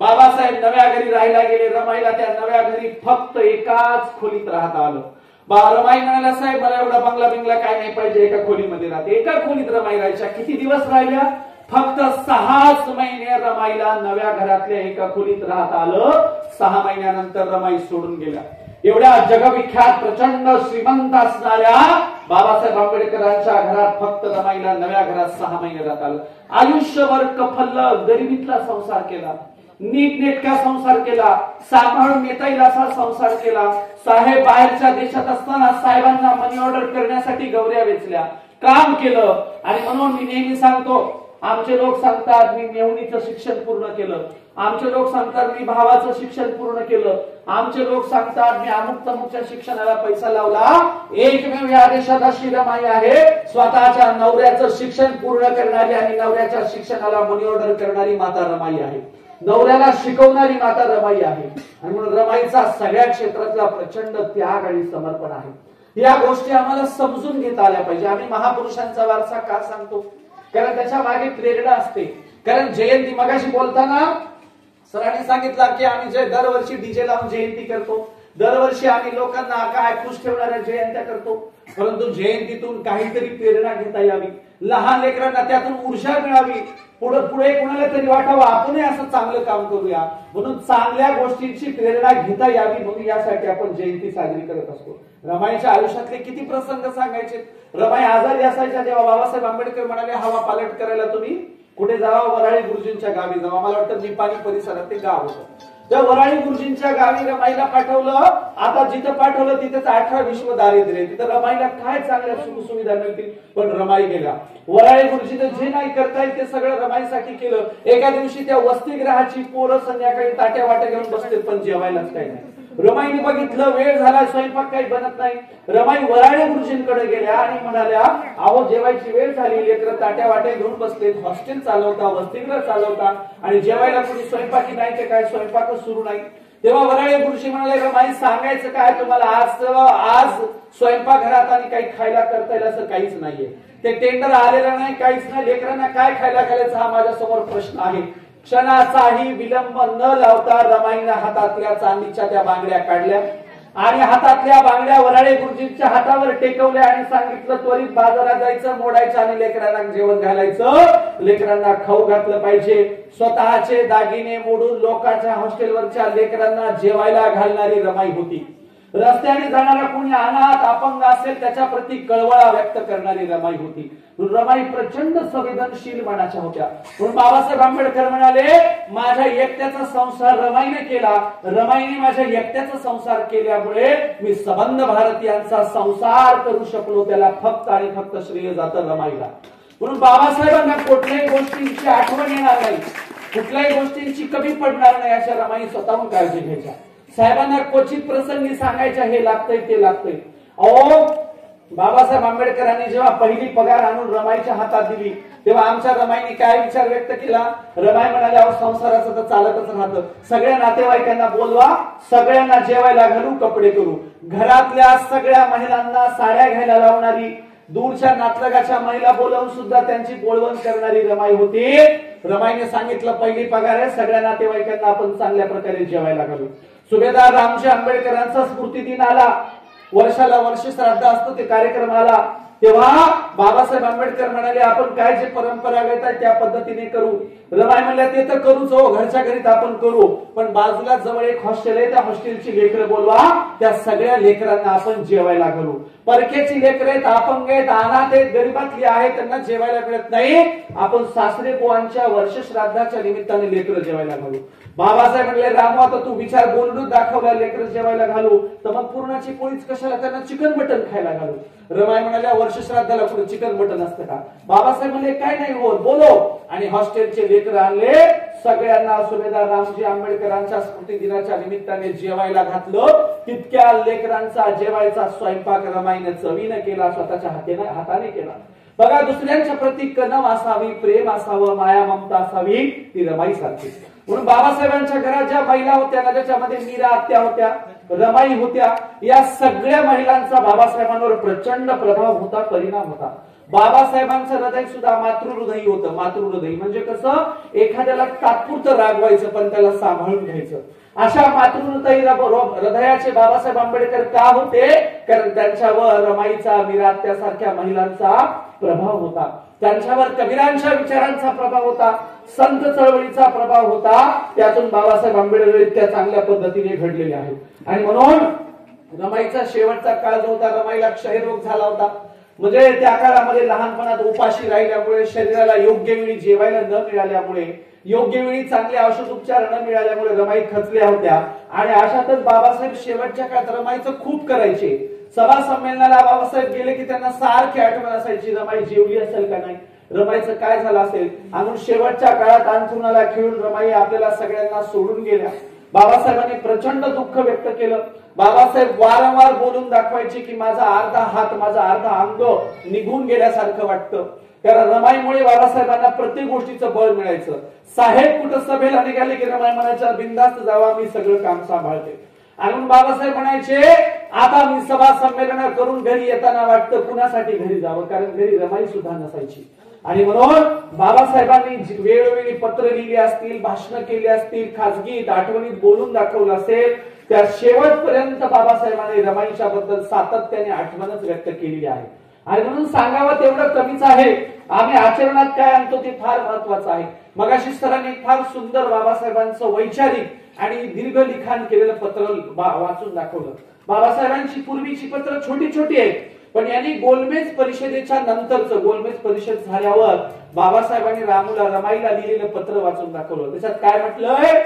बाबासाहेब नव्या घरी राहायला गेले. रमाईला त्या नव्या घरी फक्त एकाच खोलीत राहता आलं. रमाई म्हणाला साहेब मला एवढा बंगला बिंगला काय नाही पाहिजे, एका खोलीमध्ये राहते. एका खोलीत रमाई राहायच्या. किती दिवस राहिल्या, फक्त 6 महिने रमाईला नव्या घरातल्या एका खोलीत राहता आलं. 6 महिन्यानंतर रमाई सोडून गेल्या. एवढ्या जगविख्यात प्रचंड श्रीमंत असणाऱ्या बाबासाहेब आंबेडकरांच्या घरात फक्त रमाईला नव्या घरात 6 महिने राहता आलं. आयुष्यभर कफल्ल गरिबीतला संसार केला, नीटनेटका संसार केला, सांभाळून नेता येईल असा संसार केला. साहेब बाहेरच्या देशात असताना साहेबांना मनी ऑर्डर करण्यासाठी गवऱ्या वेचल्या, काम केलं. आणि म्हणून मी नेहमी सांगतो, आमचे लोक सांगतात मी मेहुणीचं शिक्षण पूर्ण केलं, आमचे लोक सांगतात मी भावाचं शिक्षण पूर्ण केलं, आमचे लोक सांगतात मी अमुक तमुकच्या शिक्षणाला पैसा लावला. एकमेव या देशात अशी रमाई आहे स्वतःच्या नवऱ्याचं शिक्षण पूर्ण करणारी आणि नवऱ्याच्या शिक्षणाला मनी ऑर्डर करणारी माता रमाई आहे. नवऱ्याला शिकवणारी माता रमाई आहे आणि म्हणून रमाईचा सगळ्या क्षेत्रातला प्रचंड त्याग आणि समर्पण आहे। या गोष्टी आम्हाला समजून घेता आल्या पाहिजे। आम्ही महापुरुषांचा वारसा का सांगतो? कारण त्याच्या मागे प्रेरणा असते। कारण जयंती मगाशी बोलताना सरांनी सांगितलं की आम्ही जे दरवर्षी डीजे लावून जयंती करतो, दरवर्षी आम्ही लोकांना काय खुश ठेवणाऱ्या जयंत्या करतो, परंतु जयंतीतून काहीतरी प्रेरणा घेता यावी, लहान लेकरांना त्यातून ऊर्जा मिळावी, पुढे कुणाला तरी वाटावं आपणही असं चांगलं काम करूया, म्हणून चांगल्या गोष्टींची प्रेरणा घेता यावी म्हणून यासाठी आपण जयंती साजरी करत असतो। रमाईच्या आयुष्यातले किती प्रसंग सांगायचे। रमाई आजारी असायच्या तेव्हा बाबासाहेब आंबेडकर म्हणाले हवा पालट करायला तुम्ही कुठे जावा, वराळी गुरुजींच्या गावी जावा। मला वाटतं निपाणी परिसरात ते गाव होतं। त्या वराळी गुरुजींच्या गावी रमाईला पाठवलं। आता जिथं पाठवलं तिथेच 18 विश्व दारिद्र्य, तिथं रमाईला काय चांगल्या सुखसुविधा मिळतील, पण रमाई गेला। वराळी गुरुजीने जे नाही करता येईल ते सगळं रमाईसाठी केलं। एका दिवशी त्या वसतिगृहाची पोरं संध्याकाळी ताट्या वाट्या घेऊन बसते, पण जेवायलाच काही नाही। रमाईने बघितलं वेळ झाला, स्वयंपाक काही बनत नाही। रमाई वराळे गुरुजींकडे गेल्या आणि म्हणाल्या अहो जेवायची वेळ झाली, लेकरं ताट्या वाट्या घेऊन बसलेत, हॉस्टेल चालवता, वसतिगृह चालवता आणि जेवायला कोणी स्वयंपाकी नाही ते काय स्वयंपाकच सुरू नाही। तेव्हा वराळे गुरुजी म्हणाले रमाई सांगायचं काय तुम्हाला, आज स्वयंपाकघरात आणि काही खायला करता येईल असं काहीच नाहीये, ते टेंडर आलेलं नाही, काहीच नाही, लेकरांना काय खायला घालायचं हा माझ्या समोर प्रश्न आहे। क्षणाचाही विलंब न लावता रमाईने हातातल्या चांदीच्या त्या बांगड्या काढल्या आणि हातातल्या बांगड्या वराळे गुरुजींच्या हातावर टेकवल्या आणि सांगितलं त्वरित बाजारात जायचं, मोडायचं आणि लेकरांना जेवण घालायचं, लेकरांना खाऊ घातलं पाहिजे। स्वतःचे दागिने मोडून लोकांच्या हॉस्टेलवरच्या लेकरांना जेवायला घालणारी रमाई होती। रस्त्याने जाणारा कोणी अनाथ अपंग असेल त्याच्या प्रती कळवळा व्यक्त करणारी रमाई होती। रमाई प्रचंड संवेदनशील मनाच्या होत्या। म्हणून बाबासाहेब आंबेडकर म्हणाले माझ्या एकट्याचा संसार रमाईने केला, रमाईने माझ्या एकट्याचा संसार केल्यामुळे मी सबंध भारतीयांचा संसार करू शकलो, त्याला फक्त आणि फक्त श्रेय जातं रमाईला। म्हणून बाबासाहेबांना कुठल्याही गोष्टींची आठवण येणार नाही, कुठल्याही गोष्टींची कमी पडणार नाही अशा रमाई स्वतःहून काळजी घ्यायच्या। साहेबांना क्वचित प्रसंगी सांगायच्या हे लागतंय ते लागतंय। अहो बाबासाहेब आंबेडकरांनी जेव्हा पहिली पगार आणून रमाईच्या हातात दिली तेव्हा आमच्या रमाईने काय विचार व्यक्त केला? रमाई म्हणाले अहो संसाराचं तर चालतच राहतं, सगळ्या नातेवाईकांना बोलवा, सगळ्यांना जेवायला घालू, कपडे करू। घरातल्या सगळ्या महिलांना साड्या घ्यायला लावणारी, दूरच्या नातलगाच्या महिला बोलावून सुद्धा त्यांची बोलवण करणारी रमाई होती। रमाईने सांगितलं पहिली पगार आहे, सगळ्या नातेवाईकांना आपण चांगल्या प्रकारे जेवायला घालू। सुभेदार रामजी आंबेडकरांचा स्मृती दिन आला, वर्षाला वर्ष श्राद्ध असतो, ते कार्यक्रम आला तेव्हा बाबासाहेब आंबेडकर म्हणाले आपण काय जे परंपरागत आहे त्या पद्धतीने करू। रमाई म्हणल्या ते तर करूच हो, घरच्या घरीत आपण करू, पण बाजूला जवळ एक हॉस्टेल आहे, त्या हॉस्टेलची लेकरं बोलवा, त्या सगळ्या लेकरांना आपण जेवायला घालू। परकेची लेकरं आहेत, अपंग आहेत, अनाथ आहेत, गरीबातली आहेत, त्यांना जेवायला मिळत नाही, आपण सासरे पोहांच्या वर्ष श्राद्धाच्या निमित्ताने लेकरं जेवायला घालू। बाबासाहेब म्हणले रामू आता तू विचार बोलून दाखवला, लेकरं जेवायला घालू तर मग पूर्णाची पोळीच कशाला, त्यांना चिकन मटन खायला घालू। रमाई म्हणाल्या वर्ष श्राद्धाला पुढे चिकन मटन असतं का? बाबासाहेब म्हणले काय नाही होत, बोलो, आणि हॉस्टेलचे लेकरं आणले, सगळ्यांना सुभेदार रामजी आंबेडकरांच्या स्मृती दिनाच्या निमित्ताने जेवायला घातलं। तितक्या लेकरांचा जेवायचा स्वयंपाक रमाईने चवीने केला, स्वतःच्या हाताने केला। बघा दुसऱ्यांच्या प्रती कणव असावी, प्रेम असावं, माया ममता असावी, ती रमाई सारखी। म्हणून बाबासाहेबांच्या घरात ज्या महिला होत्या ना, त्याच्यामध्ये मीरा आत्या होत्या, रमाई होत्या, या सगळ्या महिलांचा बाबासाहेबांवर प्रचंड प्रभाव होता, परिणाम होता। बाबासाहेबांचं हृदय सुद्धा मातृहृदयी होतं। मातृहृदयी म्हणजे कसं, एखाद्याला तात्पुरतं रागवायचं पण त्याला सांभाळून घ्यायचं, अशा मातृहृदयी हृदयाचे बाबासाहेब आंबेडकर का होते? कारण त्यांच्यावर रमाईचा, मीरा आत्यासारख्या महिलांचा प्रभाव होता, त्यांच्यावर कबीरांच्या विचारांचा प्रभाव होता, संत चळवळीचा प्रभाव होता, त्यातून बाबासाहेब आंबेडकर इतक्या चांगल्या पद्धतीने घडलेले आहेत। आणि म्हणून रमाईचा शेवटचा काळ जो होता, रमाईला क्षयरोग झाला होता, म्हणजे त्या काळामध्ये लहानपणात उपाशी राहिल्यामुळे, शरीराला योग्य वेळी जेवायला न मिळाल्यामुळे, योग्य वेळी चांगले औषध उपचार न मिळाल्यामुळे रमाई खचल्या होत्या। आणि अशातच बाबासाहेब शेवटच्या काळात रमाईचं खूप करायचे। सभा संमेलनाला बाबासाहेब गेले की त्यांना सारखी आठवण असायची, रमाई जेवली असेल का नाही, रमाईचं काय झालं असेल। आणि शेवटच्या काळात अंथरुणाला खिळून रमाई आपल्याला सगळ्यांना सोडून गेल्या। बाबासाहेबांनी प्रचंड दुःख व्यक्त केलं. बाबासाहेब वारंवार बोलून दाखवायचे की माझा अर्धा हात, माझा अर्धा अंग निघून गेल्यासारखं वाटतं. कारण रमाईमुळे बाबासाहेबांना प्रत्येक गोष्टीचं बळ मिळायचं. साहेब कुठं सभेला निघाले की रमाई म्हणायच्या बिंदास्त जावा, मी सगळं काम सांभाळते. आणि म्हणून बाबासाहेब म्हणायचे आता मी सभा संमेलन करून घरी येताना वाटतं कुणासाठी घरी जावं, कारण घरी रमाई सुद्धा नसायची. आणि म्हणून बाबासाहेबांनी वेळोवेळी पत्र लिहिली असतील, भाषण केली असतील, खासगीत आठवणीत बोलून दाखवलं असेल, त्या शेवटपर्यंत बाबासाहेबांनी रमाईच्या बद्दल सातत्याने आठवणच व्यक्त केलेली आहे. आणि म्हणून सांगावं तेवढं कमीच आहे. आम्ही आचरणात काय आणतो ते फार महत्वाचं आहे. मगाशी सरांनी फार सुंदर बाबासाहेबांचं वैचारिक आणि दीर्घ लिखाण केलेलं पत्र वाचून दाखवलं. बाबासाहेबांची पूर्वीची पत्र छोटी छोटी आहेत, पण यांनी गोलमेज परिषदेच्या नंतरचं, गोलमेज परिषद झाल्यावर बाबासाहेबांनी रमाईला लिहिलेलं पत्र वाचून दाखवलं. त्याच्यात काय म्हटलंय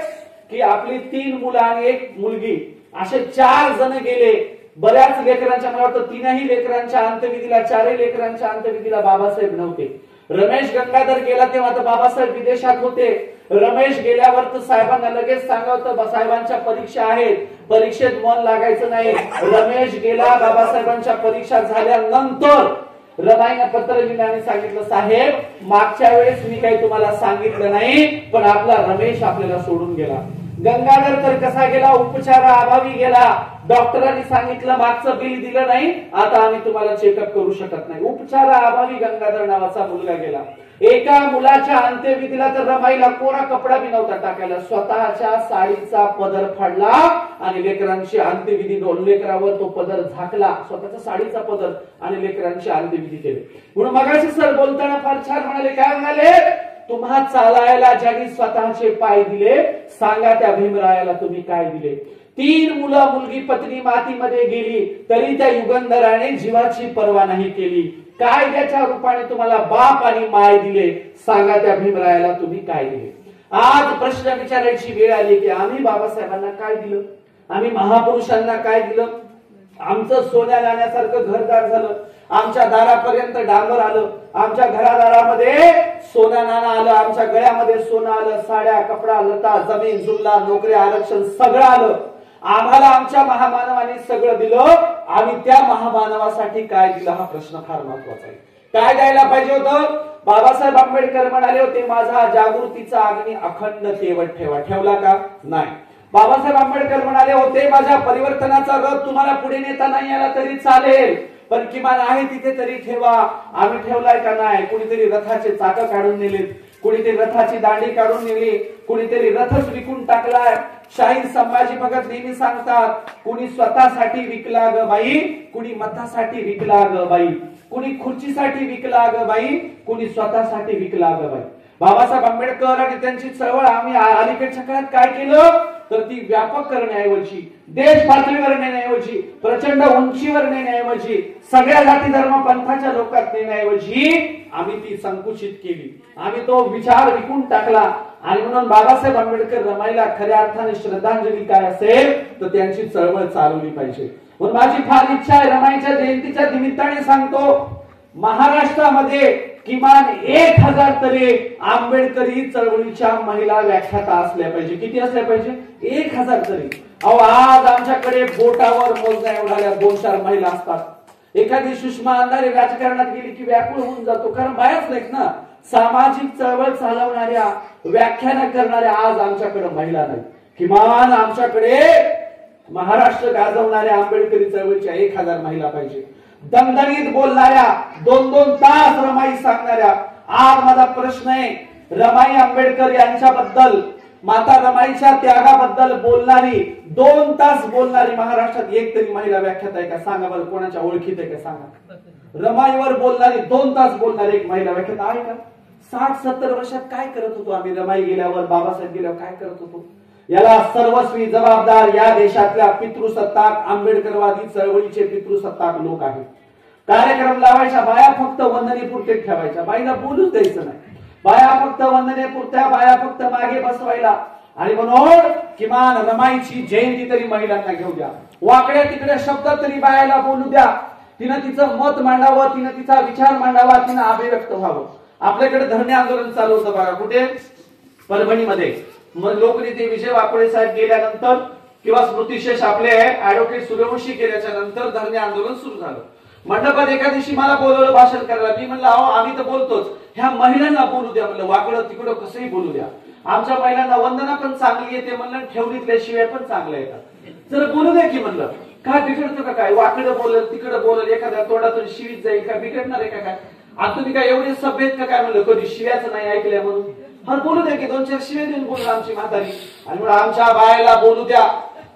की आपली 3 मुलं आणि 1 मुलगी असे 4 जण गेले. बऱ्याच लेकरांच्या, मला वाटतं 3ही लेकरांच्या अंत्यविधीला, 4ही लेकरांच्या अंत्यविधीला बाबासाहेब नव्हते. रमेश गंगाधर गेला तेव्हा तर बाबासाहेब विदेशात होते. रमेश गेल्यावर तर साहेबांना लगेच सांगावं साहेबांच्या परीक्षा आहेत, परीक्षेत मन लागायचं नाही. रमेश गेला, बाबासाहेबांच्या परीक्षा झाल्यानंतर रमाईने पत्र लिहिलं आणि सांगितलं साहेब मागच्या वेळेस मी काही तुम्हाला सांगितलं नाही, पण आपला रमेश आपल्याला सोडून गेला. गंगाधर तर कसा गेला, उपचाराअभावी गेला. डॉक्टरांनी सांगितलं मागचं बिल दिलं नाही, आता आम्ही तुम्हाला चेकअप करू शकत नाही. उपचाराअभावी गंगाधर नावाचा मुलगा गेला. एका मुलाच्या अंत्यविधीला तर रमाईला कोणा कपडा बी नव्हता टाकायला, स्वतःच्या साडीचा पदर फाडला आणि लेकरांची अंत्यविधी, 2 लेकरावर तो पदर झाकला, स्वतःचा साडीचा पदर, आणि लेकरांची अंत्यविधी केली. म्हणून मगाशी सर बोलताना फार छान म्हणाले, काय म्हणाले, तुम्हा चालायला ज्यांनी स्वतःचे पाय दिले, सांगा त्या भीमरायाला तुम्ही काय दिले. 3 मुलं मुलगी पत्नी मातीमध्ये गेली तरी त्या युगंधराने जीवाची पर्वा नाही केली. कायद्याच्या रूपाने तुम्हाला बाप आणि माय दिले, सांगा त्या भीमरायाला तुम्ही काय दिले. आज प्रश्न विचारायची वेळ आली की आम्ही बाबासाहेबांना काय दिलं, आम्ही महापुरुषांना काय दिलं. आमचं सोन्या नाण्यासारखं घरदार झालं, आमच्या दारापर्यंत डांबर आलं, आमच्या घरादारामध्ये सोना नाणं आलं, आमच्या गळ्यामध्ये सोनं आलं, साड्या, कपडा, लता, जमीन, जुमला, नोकरी, आरक्षण सगळं आलं. आम्हाला आमच्या महामानवाने सगळं दिलं, आम्ही त्या महामानवासाठी काय दिलं हा प्रश्न फार महत्वाचा आहे. काय द्यायला पाहिजे होतं. बाबासाहेब आंबेडकर म्हणाले होते माझा जागृतीचा अग्नी अखंड तेवत ठेवा, ठेवला का नाही. बाबासाहेब आंबेडकर म्हणाले होते माझ्या परिवर्तनाचा रथ तुम्हाला पुढे नेता नाही आला तरी चालेल, पण किमान आहे तिथे तरी ठेवा. आम्ही ठेवलाय का नाही. कुणीतरी रथाचे चाक काढून नेलेत, कुणीतरी रथाची दांडी काढून नेली, कुणीतरी रथच विकून टाकलाय. शाहीर संभाजी भगत नेहमी सांगतात कुणी स्वतःसाठी विकला ग बाई, कुणी मतासाठी विकला ग बाई, कुणी खुर्चीसाठी विकला ग बाई, कुणी स्वतःसाठी विकला ग बाई. बाबासाहेब आंबेडकर आणि त्यांची चळवळ आम्ही अलीकडच्या काळात काय केलं तर ती व्यापक करण्याऐवजी, देश पातळीवर नेण्याऐवजी, प्रचंड उंचीवर नेण्याऐवजी, सगळ्या जाती धर्म पंथाच्या लोकात नेण्याऐवजी आम्ही ती संकुचित केली. आम्ही तो विचार विकून टाकला. आणि म्हणून बाबासाहेब आंबेडकर रमाईला खऱ्या अर्थाने श्रद्धांजली काय असेल तर त्यांची चळवळ चालवली पाहिजे. म्हणून माझी फार इच्छा आहे, रमाईच्या जयंतीच्या निमित्ताने सांगतो, महाराष्ट्रामध्ये किमान 1000 तरी आंबेडकरी चळवळीच्या महिला व्याख्याता असल्या पाहिजे. किती असल्या पाहिजे. 1000 तरी. अहो आज आमच्याकडे बोटावर मोजण्या एवढ्या 2-4 महिला असतात. एखादी सुषमा अंधारे राजकारणात गेली की व्याकुळ होऊन जातो, कारण बायाच नाहीत ना. सामाजिक चळवळ चालवणाऱ्या, व्याख्यान करणाऱ्या आज आमच्याकडे महिला नाहीत. किमान आमच्याकडे महाराष्ट्र गाजवणाऱ्या आंबेडकरी चळवळीच्या 1000 महिला पाहिजे. दणदणीत बोलणाऱ्या, 2-2 तास रमाई सांगणाऱ्या. आज माझा प्रश्न आहे, रमाई आंबेडकर यांच्याबद्दल, माता रमाईच्या त्यागाबद्दल बोलणारी, 2 तास बोलणारी महाराष्ट्रात एक तरी महिला व्याख्याता आहे का सांगा बरं. कोणाच्या ओळखीत आहे का सांगा. रमाईवर बोलणारी, 2 तास बोलणारी एक महिला व्याख्याता आहे का. 60-70 वर्षात काय करत होतो आम्ही. रमाई गेल्यावर, बाबासाहेब गेल्यावर काय करत होतो. याला सर्वस्वी जबाबदार या देशातल्या पितृसत्ताक आंबेडकरवादी चळवळीचे पितृसत्ताक लोक आहेत. कार्यक्रम लावायच्या, बाया फक्त वंदनेपुरते ठेवायच्या, बाईला बोलूच द्यायचं नाही. बाया फक्त वंदनेपुरत्या, बाया फक्त मागे बसवायला. आणि म्हणून किमान रमाईची जयंती तरी महिलांना घेऊ द्या. वाकड्या तिकडे शब्द तरी बायाला बोलू द्या. तिनं तिचं मत मांडावं, तिनं तिचा विचार मांडावा, तिनं अभिव्यक्त व्हावं. आपल्याकडे धरणे आंदोलन चालू होतं बघा. कुठे. परभणीमध्ये. लोकनेते विजय वाकोडे साहेब गेल्यानंतर किंवा स्मृतिशेष आपले ऍडव्होकेट सूर्यवंशी गेल्याच्या नंतर धरणे आंदोलन सुरू झालं. मंडपात एका दिवशी मला बोलवलं भाषण करायला. मी म्हणलं अहो आम्ही तर बोलतोच, ह्या महिलांना बोलू द्या म्हणलं, वाकडं तिकडं कसंही बोलू द्या. आमच्या महिलांना वंदना पण चांगली येते म्हणलं, ठेवणीतल्या शिवाय पण चांगल्या येतात, जर बोलू द्या की म्हणलं. काय बिघडतं का काय? वाकडं बोलल तिकडं बोलल, एखाद्या तोंडातून शिवीत जाईल का, बिघडणार आहे का काय? आता तुम्ही काय एवढे सभ्येत का काय म्हणलं, कधी शिव्याचं नाही ऐकलंय म्हणून? हा बोलू द्या की, 2-4 शिव्या देऊन बोलू आमची म्हातारी. आणि म्हणून आमच्या बायला बोलू द्या.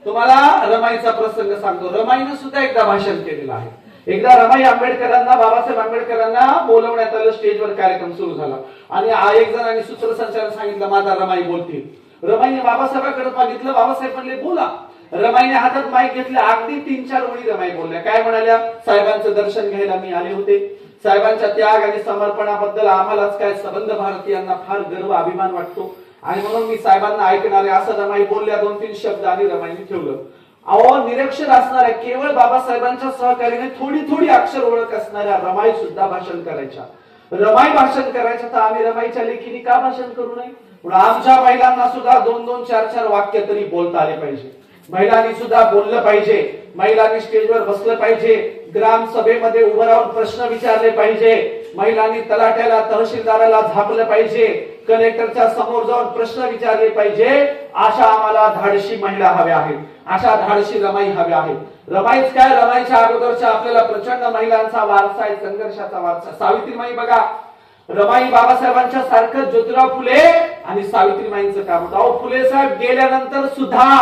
तुम्हाला रमाईचा प्रसंग सांगतो. रमाईनं सुद्धा एकदा भाषण केलेलं आहे. एकदा रमाई आंबेडकरांना, बाबासाहेब आंबेडकरांना बोलवण्यात आलं, स्टेजवर कार्यक्रम सुरू झाला आणि एक जणांनी सूत्रसंचालन सांगितलं माझा रमाई बोलतील. रमाईने बाबासाहेबांकडे मागितलं, बाबासाहेब म्हणले बोला. रमाईने हातात माईक घेतले, अगदी 3-4 ओळी रमाई बोलल्या. काय म्हणाल्या? साहेबांचं दर्शन घ्यायला मी आले होते. साहेबांच्या त्याग आणि समर्पणाबद्दल आम्हालाच काय संबंध भारतीयांना फार गर्व अभिमान वाटतो आणि म्हणून मी साहेबांना ऐकणारे, असं रमाई बोलल्या. 2-3 शब्द आणि रमाईने ठेवलं. अहो निरक्षर असणाऱ्या, केवळ बाबासाहेबांच्या सहकार्याने थोडी थोडी अक्षर ओळख असणाऱ्या रमाई सुद्धा भाषण करायच्या. रमाई भाषण करायच्या, तर आम्ही रमाईच्या लेखीने का भाषण करू नये? म्हणून आमच्या महिलांना सुद्धा 2-2, 4-4 वाक्य तरी बोलता आले पाहिजे. महिलांनी सुद्धा बोललं पाहिजे. महिलांनी स्टेजवर बसलं पाहिजे. ग्रामसभेमध्ये उभं राहून प्रश्न विचारले पाहिजे. महिलांनी तलाट्याला, तहसीलदाराला झापलं पाहिजे. कलेक्टरच्या समोर जाऊन प्रश्न विचारले पाहिजे. अशा आम्हाला धाडशी महिला हव्या आहेत, अशा धाडशी रमाई हव्या आहेत. रमाईच काय, रमाईच्या अगोदरच्या आपल्याला प्रचंड महिलांचा वारसा आहे, संघर्षाचा वारसा. सावित्रीमाई बघा, रमाई बाबासाहेबांच्या सारखं ज्योतिराव फुले आणि सावित्रीमाईंचं काम होतं. अहो फुले साहेब गेल्यानंतर सुद्धा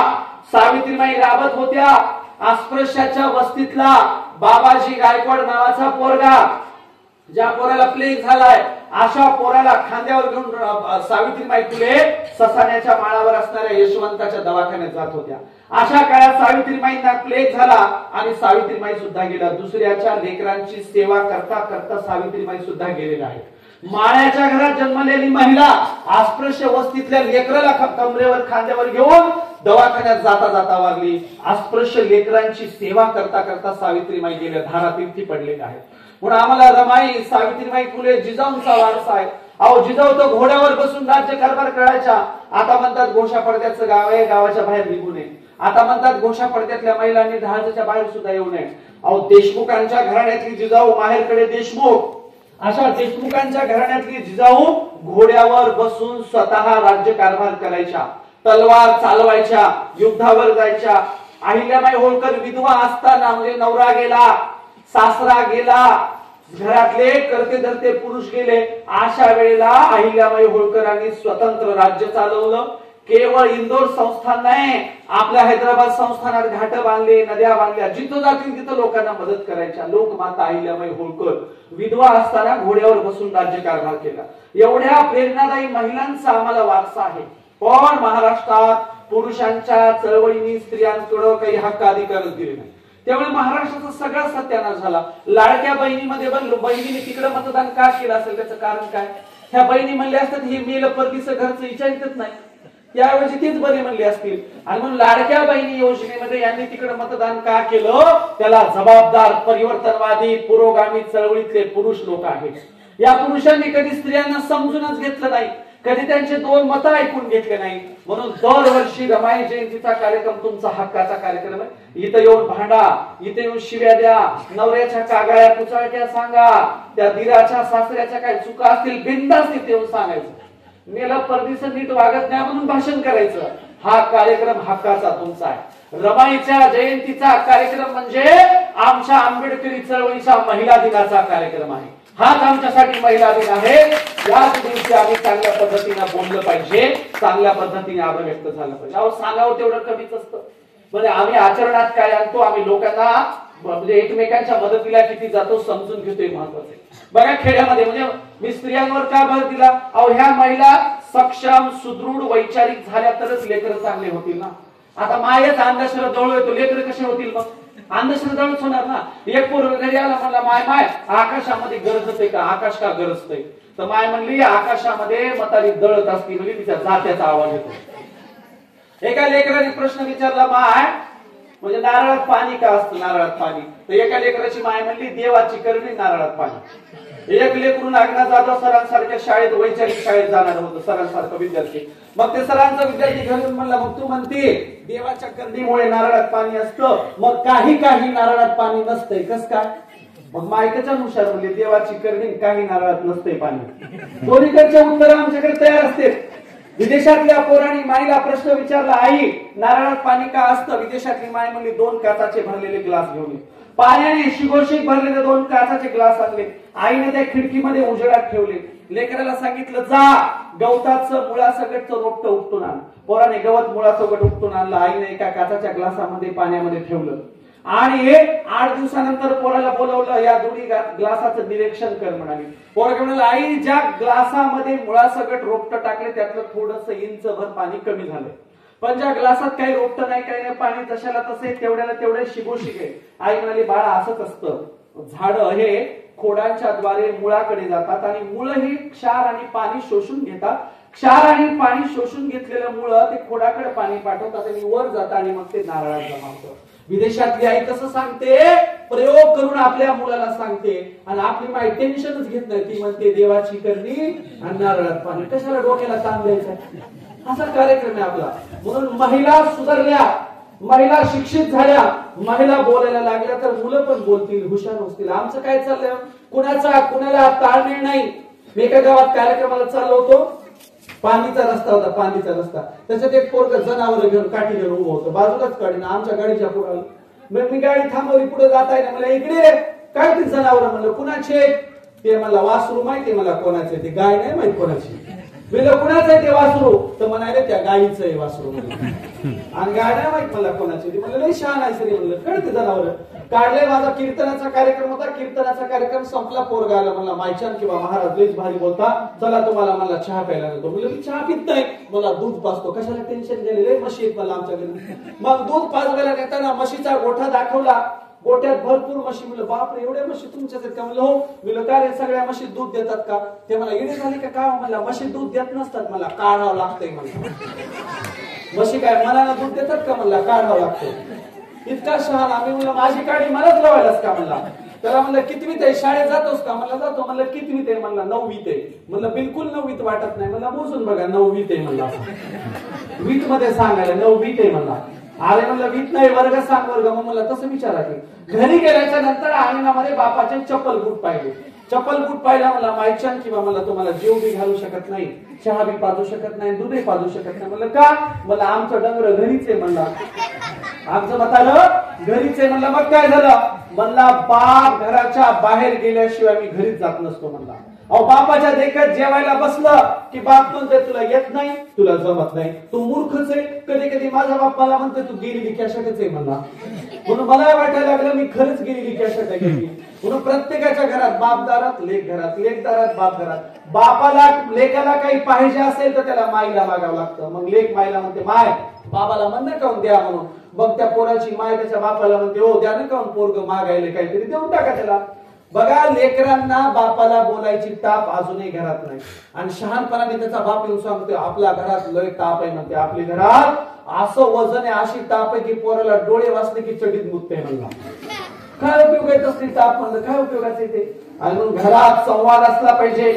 सावित्रीमाई राबत होत्या. अस्पृश्याच्या वस्तीतला बाबाजी गायकवाड नावाचा पोरगा, ज्या पोराला प्लेग झालाय, अशा पोराला खांद्यावर घेऊन सावित्रीमाई फुले ससाण्याच्या माळावर असणाऱ्या यशवंताच्या दवाखान्यात जात होत्या. अशा काळात सावित्रीमाईंना प्लेग झाला आणि सावित्रीमाई सुद्धा गेल्या. दुसऱ्याच्या लेकरांची सेवा करता करता सावित्रीमाई सुद्धा गेलेल्या आहेत. माळ्याच्या घरात जन्मलेली महिला अस्पृश्य वस्तीतल्या लेकराला कमरेवर खांद्यावर घेऊन दवाखान्यात जाता जाता वारली. अस्पृश्य लेकरांची सेवा करता करता सावित्रीमाई गेल्या, धारातीर्थी पडलेल्या आहेत. म्हणून आम्हाला रमाई, सावित्रीमाई फुले, जिजाऊंचा वारसा आहे. अहो जिजाऊ तो घोड्यावर बसून राज्य कारभार करायच्या. आता म्हणतात घोषा पडद्याचं गाव आहे, गावाच्या बाहेर निघू नये. आता म्हणतात घोषा पडद्यातल्या महिलांनी ढाळच्या बाहेर सुद्धा येऊ नये. अहो देशमुखांच्या घराण्यातली जिजाऊ, माहेरकडे देशमुख, अशा देशमुखांच्या घराण्यातली जिजाऊ घोड्यावर बसून स्वतः राज्य कारभार करायच्या, तलवार चालवायच्या, युद्धावर जायच्या. अहिल्याबाई होळकर विधवा असताना, म्हणजे नवरा गेला, सासरा गेला, घरातले करते धरते पुरुष गेले, अशा वेळेला अहिल्याबाई होळकरांनी स्वतंत्र राज्य चालवलं. केवळ इंदोर संस्थान नाही, आपल्या हैदराबाद संस्थानात घाट बांधले, नद्या बांधल्या, जिथं जातील तिथं लोकांना मदत करायच्या. लोकमाता अहिल्याबाई होळकर विधवा असताना घोड्यावर बसून राज्यकारभार केला. एवढ्या प्रेरणादायी महिलांचा आम्हाला वारसा आहे. पण महाराष्ट्रात पुरुषांच्या चळवळीने स्त्रियांकडे काही हक्क अधिकारच दिले नाही. त्यामुळे महाराष्ट्राचा सगळा सत्यानाश झाला. लाडक्या बहिणीमध्ये पण बहिणीने तिकडे मतदान का केलं असेल, त्याचं कारण काय? ह्या बहिणी म्हणल्या असतात हे मेल परतीचं घरचं विचारितच नाही, त्याऐवजी तीच बरी म्हणली असतील. आणि म्हणून लाडक्या बहिणी योजनेमध्ये यांनी तिकडे मतदान का केलं, त्याला जबाबदार परिवर्तनवादी पुरोगामी चळवळीतले पुरुष लोक आहेत. या पुरुषांनी कधी स्त्रियांना समजूनच घेतलं नाही, कधी त्यांचे 2 मतं ऐकून घेतले नाही. म्हणून दरवर्षी रमाई जयंतीचा कार्यक्रम तुमचा हक्काचा कार्यक्रम आहे. इथं येऊन भांडा, इथे येऊन शिव्या द्या, नवऱ्याच्या कागाळ्या कुचाळत्या सांगा, त्या दिराच्या सासऱ्याच्या काय चुका असतील बिनधास्त इथे येऊन सांगायचं. मेला परदेशात नीट वागत नाही म्हणून भाषण करायचं. हा कार्यक्रम हक्काचा तुमचा आहे. रमाईच्या जयंतीचा कार्यक्रम म्हणजे आमच्या आंबेडकरी चळवळीच्या महिला दिनाचा कार्यक्रम आहे. हाच आमच्यासाठी महिला दिन आहे. याच दिवशी आम्ही चांगल्या पद्धतीने बोललं पाहिजे, चांगल्या पद्धतीने अभिव्यक्त झालं पाहिजे. अहो सांगावं तेवढं कमीच असतं. म्हणजे आम्ही आचरणात काय आणतो, आम्ही लोकांना म्हणजे एकमेकांच्या मदतीला किती जातो समजून घेतोय, महत्वाचं आहे. बघा खेड्यामध्ये म्हणजे मी स्त्रियांवर का भर दिला? अहो ह्या महिला सक्षम, सुदृढ, वैचारिक झाल्या तरच लेकरं चांगले होतील ना. आता मायच अंधश्रद्धा जवळ येतो, लेकरं कसे होतील मग? अंधश्रद्धाच होणार ना. एक पोरग घरी आला म्हणला माय माय आकाशामध्ये गरजते का, आकाश का गरजतय? तर माय म्हणली आकाशामध्ये मतारी दळत असती, म्हणजे तिच्या जात्याचा आवाज येतो. एका लेकराने प्रश्न विचारला माय म्हणजे नारळात पाणी का असतं, नारळात पाणी? तर एका लेकराची माय म्हणली देवाची करणी नारळात पाणी. एक लेकरून नागनाथ जाधव सरांसारख्या शाळेत वैचारिक शाळेत जाणार होतं, सरांसारखं विद्यार्थी. मग ते सरांचा विद्यार्थी घेऊन म्हणला, मग तू म्हणते देवाच्या करडीमुळे नारळात पाणी असतं, मग काही काही नारळात पाणी नसतंय, कस काय? मग मायकेच्या नुसार म्हणजे देवाची करणी काही नारळात नसतंय पाणी. दोन्हीकडचे उत्तर आमच्याकडे तयार असते. विदेशातल्या पोरांनी माईला प्रश्न विचारला, आई नारळात पाणी का असतं? विदेशातली माय म्हणली, 2 काचाचे भरलेले ग्लास घेऊन ये. पाण्याने शिगोशिग भरलेले 2 काचाचे ग्लास आणले. आईने त्या खिडकीमध्ये उजेडात ठेवले. लेकराला सांगितलं, जा गवताचं मुळासकटचं रोपटं उपटून आण. पोराने गवत मुळासकट उपटून आणलं. आईने एका काचाच्या ग्लासामध्ये पाण्यामध्ये ठेवलं आणि 8 दिवसानंतर पोराला बोलवलं, या दोन्ही ग्लासाचं निरीक्षण कर म्हणाली. पोरा म्हणाला, आई ज्या ग्लासामध्ये मुळासकट रोपटं टाकले त्यातलं थोडंसं इंचभर पाणी कमी झालं, पण ज्या ग्लासात काही रोपटं नाही, काही नाही, पाणी तशाला तसे तेवढ्याला तेवढे शिगोशिग आहे. आई म्हणाली, बाळा असंच असतं, झाडं हे खोडांच्या द्वारे मुळाकडे जातात आणि मुळ ही क्षार आणि पाणी शोषून घेतात. क्षार आणि पाणी शोषून घेतलेलं मुळ ते खोडाकडे पाणी पाठवतात आणि वर जातात आणि मग ते नारळात जमा होतं. विदेशातली आई कसं सांगते, प्रयोग करून आपल्या मुलाला सांगते आणि आपली माई टेन्शनच घेत नाही. ती म्हणते देवाची करणी आणि नारळात पाणी, कशाला डोक्याला ताण द्यायचा? असा कार्यक्रम आहे आपला. म्हणून महिला सुधारल्या, महिला शिक्षित झाल्या, महिला बोलायला लागल्या तर मुलं पण बोलतील, हुशार होतील. आमचं काय चाललंय, कुणाला ताळमेळ नाही. मी एका गावात कार्यक्रमाला चाललो होतो, पाणीचा रस्ता होता, पाणीचा रस्ता. त्याच्यात एक पोरग जनावर घेऊन काठी घेऊन उभं होतं, बाजूलाच काढी ना आमच्या गाडीच्या पुढे. मग मी गाडी थांबवली, पुढे जाताय ना, मला इकडे काय ते जनावर म्हणलं, कुणाचे? ते मला वासरू माहिती मला कोणाचे, ते गाय नाही माहित कोणाची. म्हणलं कुणाचं आहे ते वासरू? तर म्हणाले त्या गायीचं आहे वासरू आणि गाय नाही माहित मला कोणाची. ती म्हणलं लय छान आहे सरी. म्हणलं कळते जनावर. काढले. माझा कीर्तनाचा कार्यक्रम होता, कीर्तनाचा कार्यक्रम संपला. पोरगा आला, मला मायचान किंवा महाराज लयच भारी बोलता, चला तुम्हाला मला चहा प्यायला नेतो. म्हणलं मी चहा पित नाही, मला दूध पाजतो. कशाला टेन्शन गेले, म्हशी आहेत मला आमच्या घरी. मग दूध पाजवायला नेताना म्हशीचा गोठा दाखवला, गोट्यात भरपूर म्हशी. म्हणलं बापरे एवढ्या म्हशी तुमच्याच आहेत का? म्हणलं हो. म्हणलं का रे सगळ्या म्हशी दूध देतात का? ते मला इडे झाली का काय? म्हणलं म्हशी दूध देत नसतात, मला काढावं लागतंय. म्हणलं म्हशी काय मनाला दूध देतात का? म्हणला काढावं लागतंय. इतका शहाणा. आम्ही म्हणलं माझी काढी मलाच लावायलाच का? म्हणला. त्याला म्हणलं कितवीत आहे, शाळेत जातोस का? म्हणला जातो. म्हणलं कितवीत आहे? म्हणला 9वीत आहे. म्हणलं बिलकुल 9वीत वाटत नाही. म्हणला मोजून बघा 9वीत आहे. म्हणला वीत मध्ये सांगायला 9वीत आहे. म्हणला अरे म्हणलं वीत नाही, वर्ग सांग वर्ग. मग मला तसं विचारा की. घरी गेल्याच्या नंतर अंगणामध्ये बापाचे चप्पल बूट पाहिले. चप्पल बूट पाहिला. मला मायच्यान किंवा मला तुम्हाला जीव बी घालू शकत नाही, चहा बी पाजू शकत नाही, दूधही पाजू शकत नाही. म्हणलं का? मला आमचं डंगर घरीच आहे. म्हणला आमचं मतानं घरीच आहे. म्हणलं मग काय झालं? म्हणला बाप घराच्या बाहेर गेल्याशिवाय मी घरीच जात नसतो. म्हणला अहो बापाच्या देखत जेवायला बसलं की बाप म्हणते तुला येत नाही, तुला जमत नाही, तू मूर्खच आहे. कधी कधी माझा बाप मला म्हणते तू गेलेली कॅशेटच आहे. म्हणला म्हणून मला वाटायला लागलं मी खरंच गेलेली कॅशेट आहे. म्हणून प्रत्येकाच्या घरात बाप दारात, लेक घरात, लेक दारात, बाप घरात. बापाला लेकाला काही पाहिजे असेल तर त्याला माईला मागावं लागतं. मग लेक माईला म्हणते माय बाबाला म्हणणं काऊन द्या म्हणून. मग त्या पोराची माय त्याच्या बापाला म्हणते हो द्या ना काऊन पोरग मागायला काहीतरी देऊन टाका त्याला. बघा लेकरांना बापाला बोलायची ताप अजूनही घरात नाही. आणि शहाणपणाने त्याचा बाप येऊन सांगतो आपल्या घरात लय ताप आहे. म्हणते आपल्या घरात असं वजन आहे, अशी ताप आहे की पोराला डोळे वाचले की चडीत मुतते. म्हणला काय उपयोग आहे तसली ताप? म्हणलं काय उपयोगाचं आहे ते? आणि म्हणून घरात संवाद असला पाहिजे,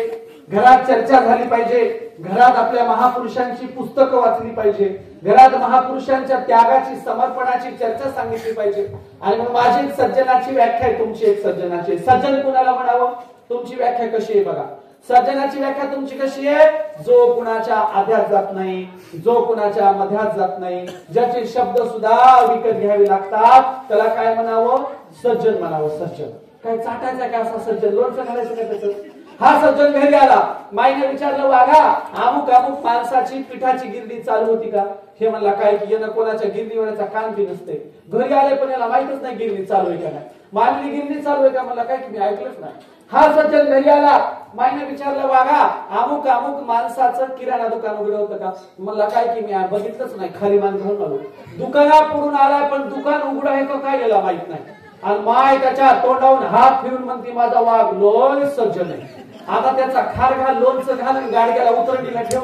घरात चर्चा झाली पाहिजे, घरात आपल्या महापुरुषांची पुस्तकं वाचली पाहिजे, घरात महापुरुषांच्या त्यागाची, समर्पणाची चर्चा सांगितली पाहिजे. आणि मग माझी एक सज्जनाची व्याख्या आहे, तुमची एक सज्जनाची. सज्जन कुणाला म्हणावं? तुमची व्याख्या कशी आहे बघा. सज्जनाची व्याख्या तुमची कशी आहे? जो कुणाच्या आध्यात जात नाही, जो कुणाच्या मध्यात जात नाही, ज्याचे शब्द सुद्धा विकत घ्यावे लागतात, त्याला काय म्हणावं? सज्जन म्हणावं. सज्जन काय चाटायचा का असा सज्जन? लोणचं घालायचं का त्याचं? हा सज्जन घरी आला, माईने विचारलं वाघा अमुक अमुक माणसाची पिठाची गिरणी चालू होती का? हे म्हणला काय की यानं कोणाच्या गिरणीवरचा कान बी नसते. घरी आले पण याला माहितच नाही गिरणी चालू आहे का नाही. मायने गिरणी चालू आहे का? म्हणला काय की मी ऐकलंच नाही. हा सज्जन घरी आला, माईने विचारलं वाघा अमुक अमुक माणसाचं किराणा दुकान उघडं होतं का? म्हणला काय की मी बघितलंच नाही, खाली मान घेऊन आलो. दुकानात पडून आला पण दुकान उघडं आहे का काय याला माहित नाही. आणि माय त्याच्या तोंडावरून हात फिरून म्हणते माझा वाघ लोय सज्जन आहे. आता त्याचा खार घाल, लोणचं घाल, गाडग्याला उतरंडीला ठेव,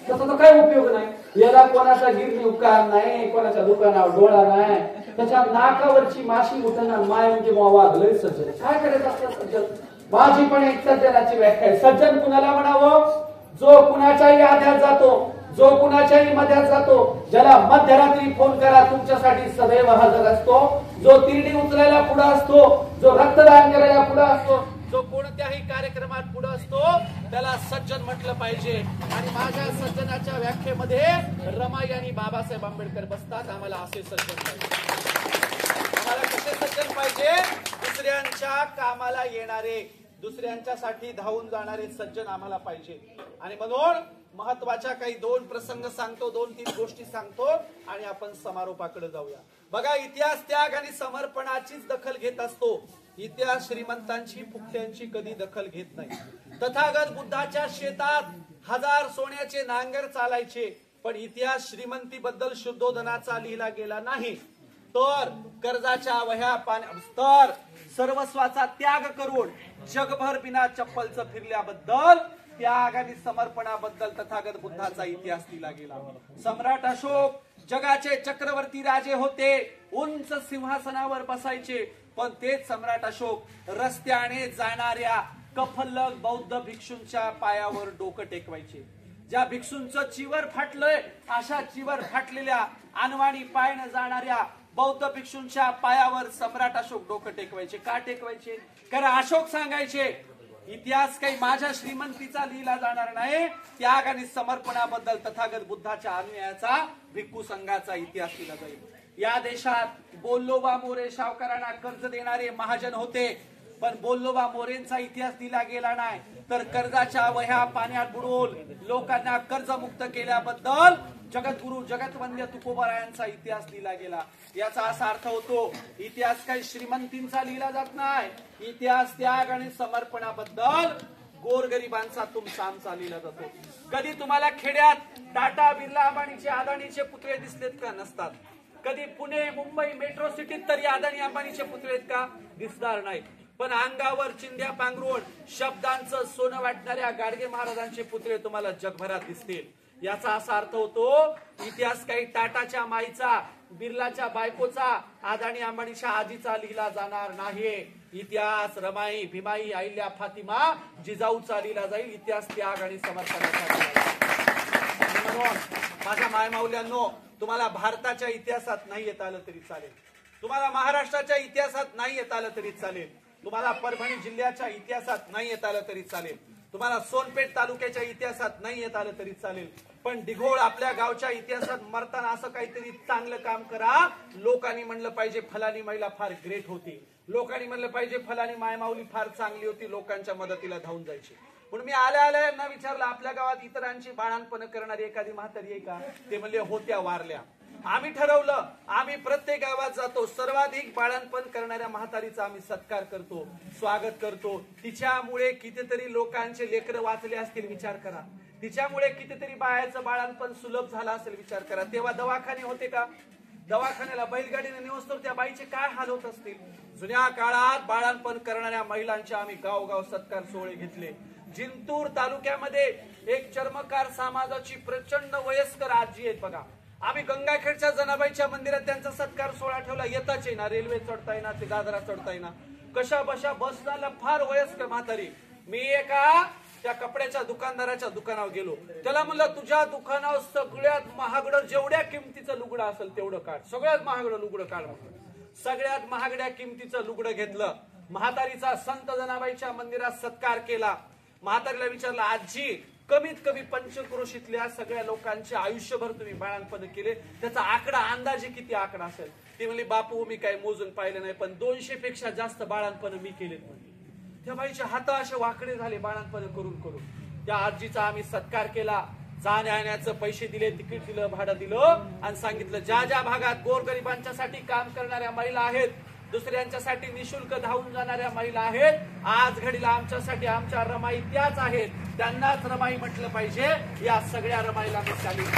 त्याचा तर काही उपयोग नाही. याला कोणाचा गिरणी उपकार नाही, कोणाच्या दुकानावर डोळा नाही, त्याच्या नाकावरची माशी उठणार. माय म्हणजे वाघ लय सज्जन. काय करायचं असतं सज्जन? माझी पण एक सज्जनाची व्याख्या आहे. सज्जन कुणाला म्हणावं? जो कुणाच्याही आध्यात जातो, जो कुणाच्याही मध्यात जातो, ज्याला मध्यरात्री फोन करा तुमच्यासाठी सदैव हजर असतो, जो तिरडी उचलायला पुढे असतो, जो रक्तदान करायला पुढे असतो, जो कोणत्याही कार्यक्रमात पुढे असतो, त्याला सज्जन म्हटलं पाहिजे. आणि माझ्या सज्जनाच्या व्याख्येमध्ये रमाई आणि बाबासाहेब आंबेडकर बसतात. आम्हाला असे सज्जन पाहिजे. आम्हाला कसे सज्जन पाहिजे? दुसऱ्यांच्या कामाला येणारे, दुसऱ्यांच्यासाठी धावून जाणारे सज्जन आम्हाला पाहिजे. आणि म्हणून महत्वाच्या काही दोन प्रसंग सांगतो, 2-3 गोष्टी सांगतो आणि आपण समारोपाकडे जाऊया. बघा, इतिहास त्याग आणि समर्पणाचीच दखल घेत असतो. इतिहास श्रीमंतांची फुकट्यांची कधी दखल घेत नाही. तथागत बुद्धाच्या शेतात 1000 सोन्याचे नांगर चालायचे, पण इतिहास श्रीमंतीबद्दल शुद्धोधनाचा लिहिला गेला नाही. तर कर्जाच्या वह्या तर सर्वस्वाचा त्याग करून जगभर बिना चप्पलचं फिरल्याबद्दल, त्याग आणि समर्पणाबद्दल तथागत बुद्धाचा इतिहास दिला गेला. सम्राट अशोक जगाचे चक्रवर्ती राजे होते, उंच सिंहासनावर बसायचे, पण तेच सम्राट अशोक रस्त्याने जाणाऱ्या कफल्लक बौद्ध भिक्षूंच्या पायावर डोकं टेकवायचे. ज्या भिक्षूंचं चिवर फाटलंय, अशा चिवर फाटलेल्या अनवाणी पायने जाणाऱ्या बौद्ध भिक्षूंच्या पायावर सम्राट अशोक डोकं टेकवायचे. का टेकवायचे? कारण अशोक सांगायचे, इतिहास काही माझ्या श्रीमंतीचा लिहिला जाणार नाही, त्याग आणि समर्पणाबद्दल तथागत बुद्धाच्या अनुयायाचा, भिक्खू संघाचा इतिहास लिहिला जाईल. या देशात बोल्लोबा मोरे सावकारांना कर्ज देणारे महाजन होते, पण बोल्लोबा मोरेंचा इतिहास दिला गेला नाही. तर कर्जाच्या वह्या पाण्यात बुडवून लोकांना कर्जमुक्त केल्याबद्दल जगद्गुरु जगतवंद्य तुकोबारायांचा इतिहास लिहिला गेला. याचा असा अर्थ होतो, इतिहास काही श्रीमंतींचा लिहिला जात नाही, इतिहास त्याग आणि समर्पणाबद्दल गोरगरिबांचा तुमचा आमचा लिहिला जातो. कधी तुम्हाला खेड्यात टाटा, बिर्ला, अंबानीचे, अदानीचे पुतळे दिसलेत का? नसतात. कधी पुणे, मुंबई, मेट्रो सिटीत तरी अदानी अंबानीचे पुतळे आहेत का? दिसणार नाही. पण अंगावर चिंध्या पांघरून शब्दांचं सोनं वाटणाऱ्या गाडगे महाराजांचे पुतळे तुम्हाला जगभरात दिसतील. याचा असा अर्थ होतो, इतिहास काही टाटाच्या माईचा, बिर्लाच्या बायकोचा, अदानी अंबानीच्या आजीचा लिहिला जाणार नाही. इतिहास रमाई, भीमाई, अहिल्या, फातिमा, जिजाऊचा लिहिला जाईल. इतिहास त्याग आणि समर्पणाचा. म्हणून माझ्या मायमाऊल्यांनो, तुम्हाला भारताच्या इतिहासात नाही येता आलं तरी चालेल, तुम्हाला महाराष्ट्राच्या इतिहासात नाही येता आलं तरी चालेल, तुम्हाला परभणी जिल्ह्याच्या इतिहासात नाही येता आलं तरी चालेल, तुम्हाला सोनपेठ तालुक्याच्या इतिहासात नाही येत आलं तरी चालेल, पण दिघोळ आपल्या गावच्या इतिहासात मरताना असं काहीतरी चांगलं काम करा. लोकांनी म्हणलं पाहिजे फलानी महिला फार ग्रेट होती, लोकांनी म्हणलं पाहिजे फलानी मायमाऊली फार चांगली होती, लोकांच्या मदतीला धावून जायची. म्हणून मी आल्या यांना विचारलं, आपल्या गावात इतरांची बाळांपण करणारी एखादी म्हातारी आहे का? ते म्हणले होत्या, वारल्या. आम्ही ठरवलं, आम्ही प्रत्येक गावात जातो, सर्वाधिक बाळांपण करणाऱ्या म्हातारीचा आम्ही सत्कार करतो, स्वागत करतो. तिच्यामुळे कितीतरी लोकांचे लेकरं वाचले असतील विचार करा, तिच्यामुळे कितीतरी बाळाचं बाळांपण सुलभ झालं असेल विचार करा. तेव्हा दवाखाने होते का? दवाखान्याला बैलगाडीने नेऊस तर त्या बाईचे काय हाल होत असतील. जुन्या काळात बाळांपण करणाऱ्या महिलांचे आम्ही गावगाव सत्कार सोहळे घेतले. जिंतूर तालुक्यामध्ये एक चर्मकार समाजाची प्रचंड वयस्कर आजी आहेत बघा, आम्ही गंगाखेडच्या जनाबाईच्या मंदिरात त्यांचा सत्कार सोहळा ठेवला. येताच ना, रेल्वे चढता येईना, ते दादरा चढता येईना, कशा बशा बस झाला, फार वयस्कर म्हातारी. मी एका त्या कपड्याच्या दुकानदाराच्या दुकानावर गेलो, त्याला म्हणलं तुझ्या दुकानावर सगळ्यात महागडं जेवढ्या किमतीचं लुगडं असेल तेवढं काढ, सगळ्यात महागडं लुगडं काढ. सगळ्यात महागड्या किमतीचं लुगडं घेतलं. म्हातारीचा संत जनाबाईच्या मंदिरात सत्कार केला. म्हातारीला विचारलं, आजी कमीत कमी पंचक्रोशीतल्या सगळ्या लोकांचे आयुष्यभर तुम्ही बाळांपण केले, त्याचा आकडा अंदाजे किती आकडा असेल? ती म्हणली, बापू मी काही मोजून पाहिलं नाही, पण 200 पेक्षा जास्त बाळांपण मी केलेत म्हणली. त्या बाईचे हात असे वाकडे झाले बाळांपण करून करून. त्या आजीचा आम्ही सत्कार केला, जाण्याचं पैसे दिले, तिकीट दिलं, भाडं दिलं आणि सांगितलं ज्या ज्या भागात गोरगरिबांच्यासाठी काम करणाऱ्या महिला आहेत, दुसऱ्यांच्यासाठी निशुल्क धावून जाणाऱ्या महिला आहेत, आज घडीला आमच्यासाठी आमच्या रमाई त्याच आहेत, त्यांनाच रमाई म्हटलं पाहिजे. या सगळ्या रमाईला मी चालीन.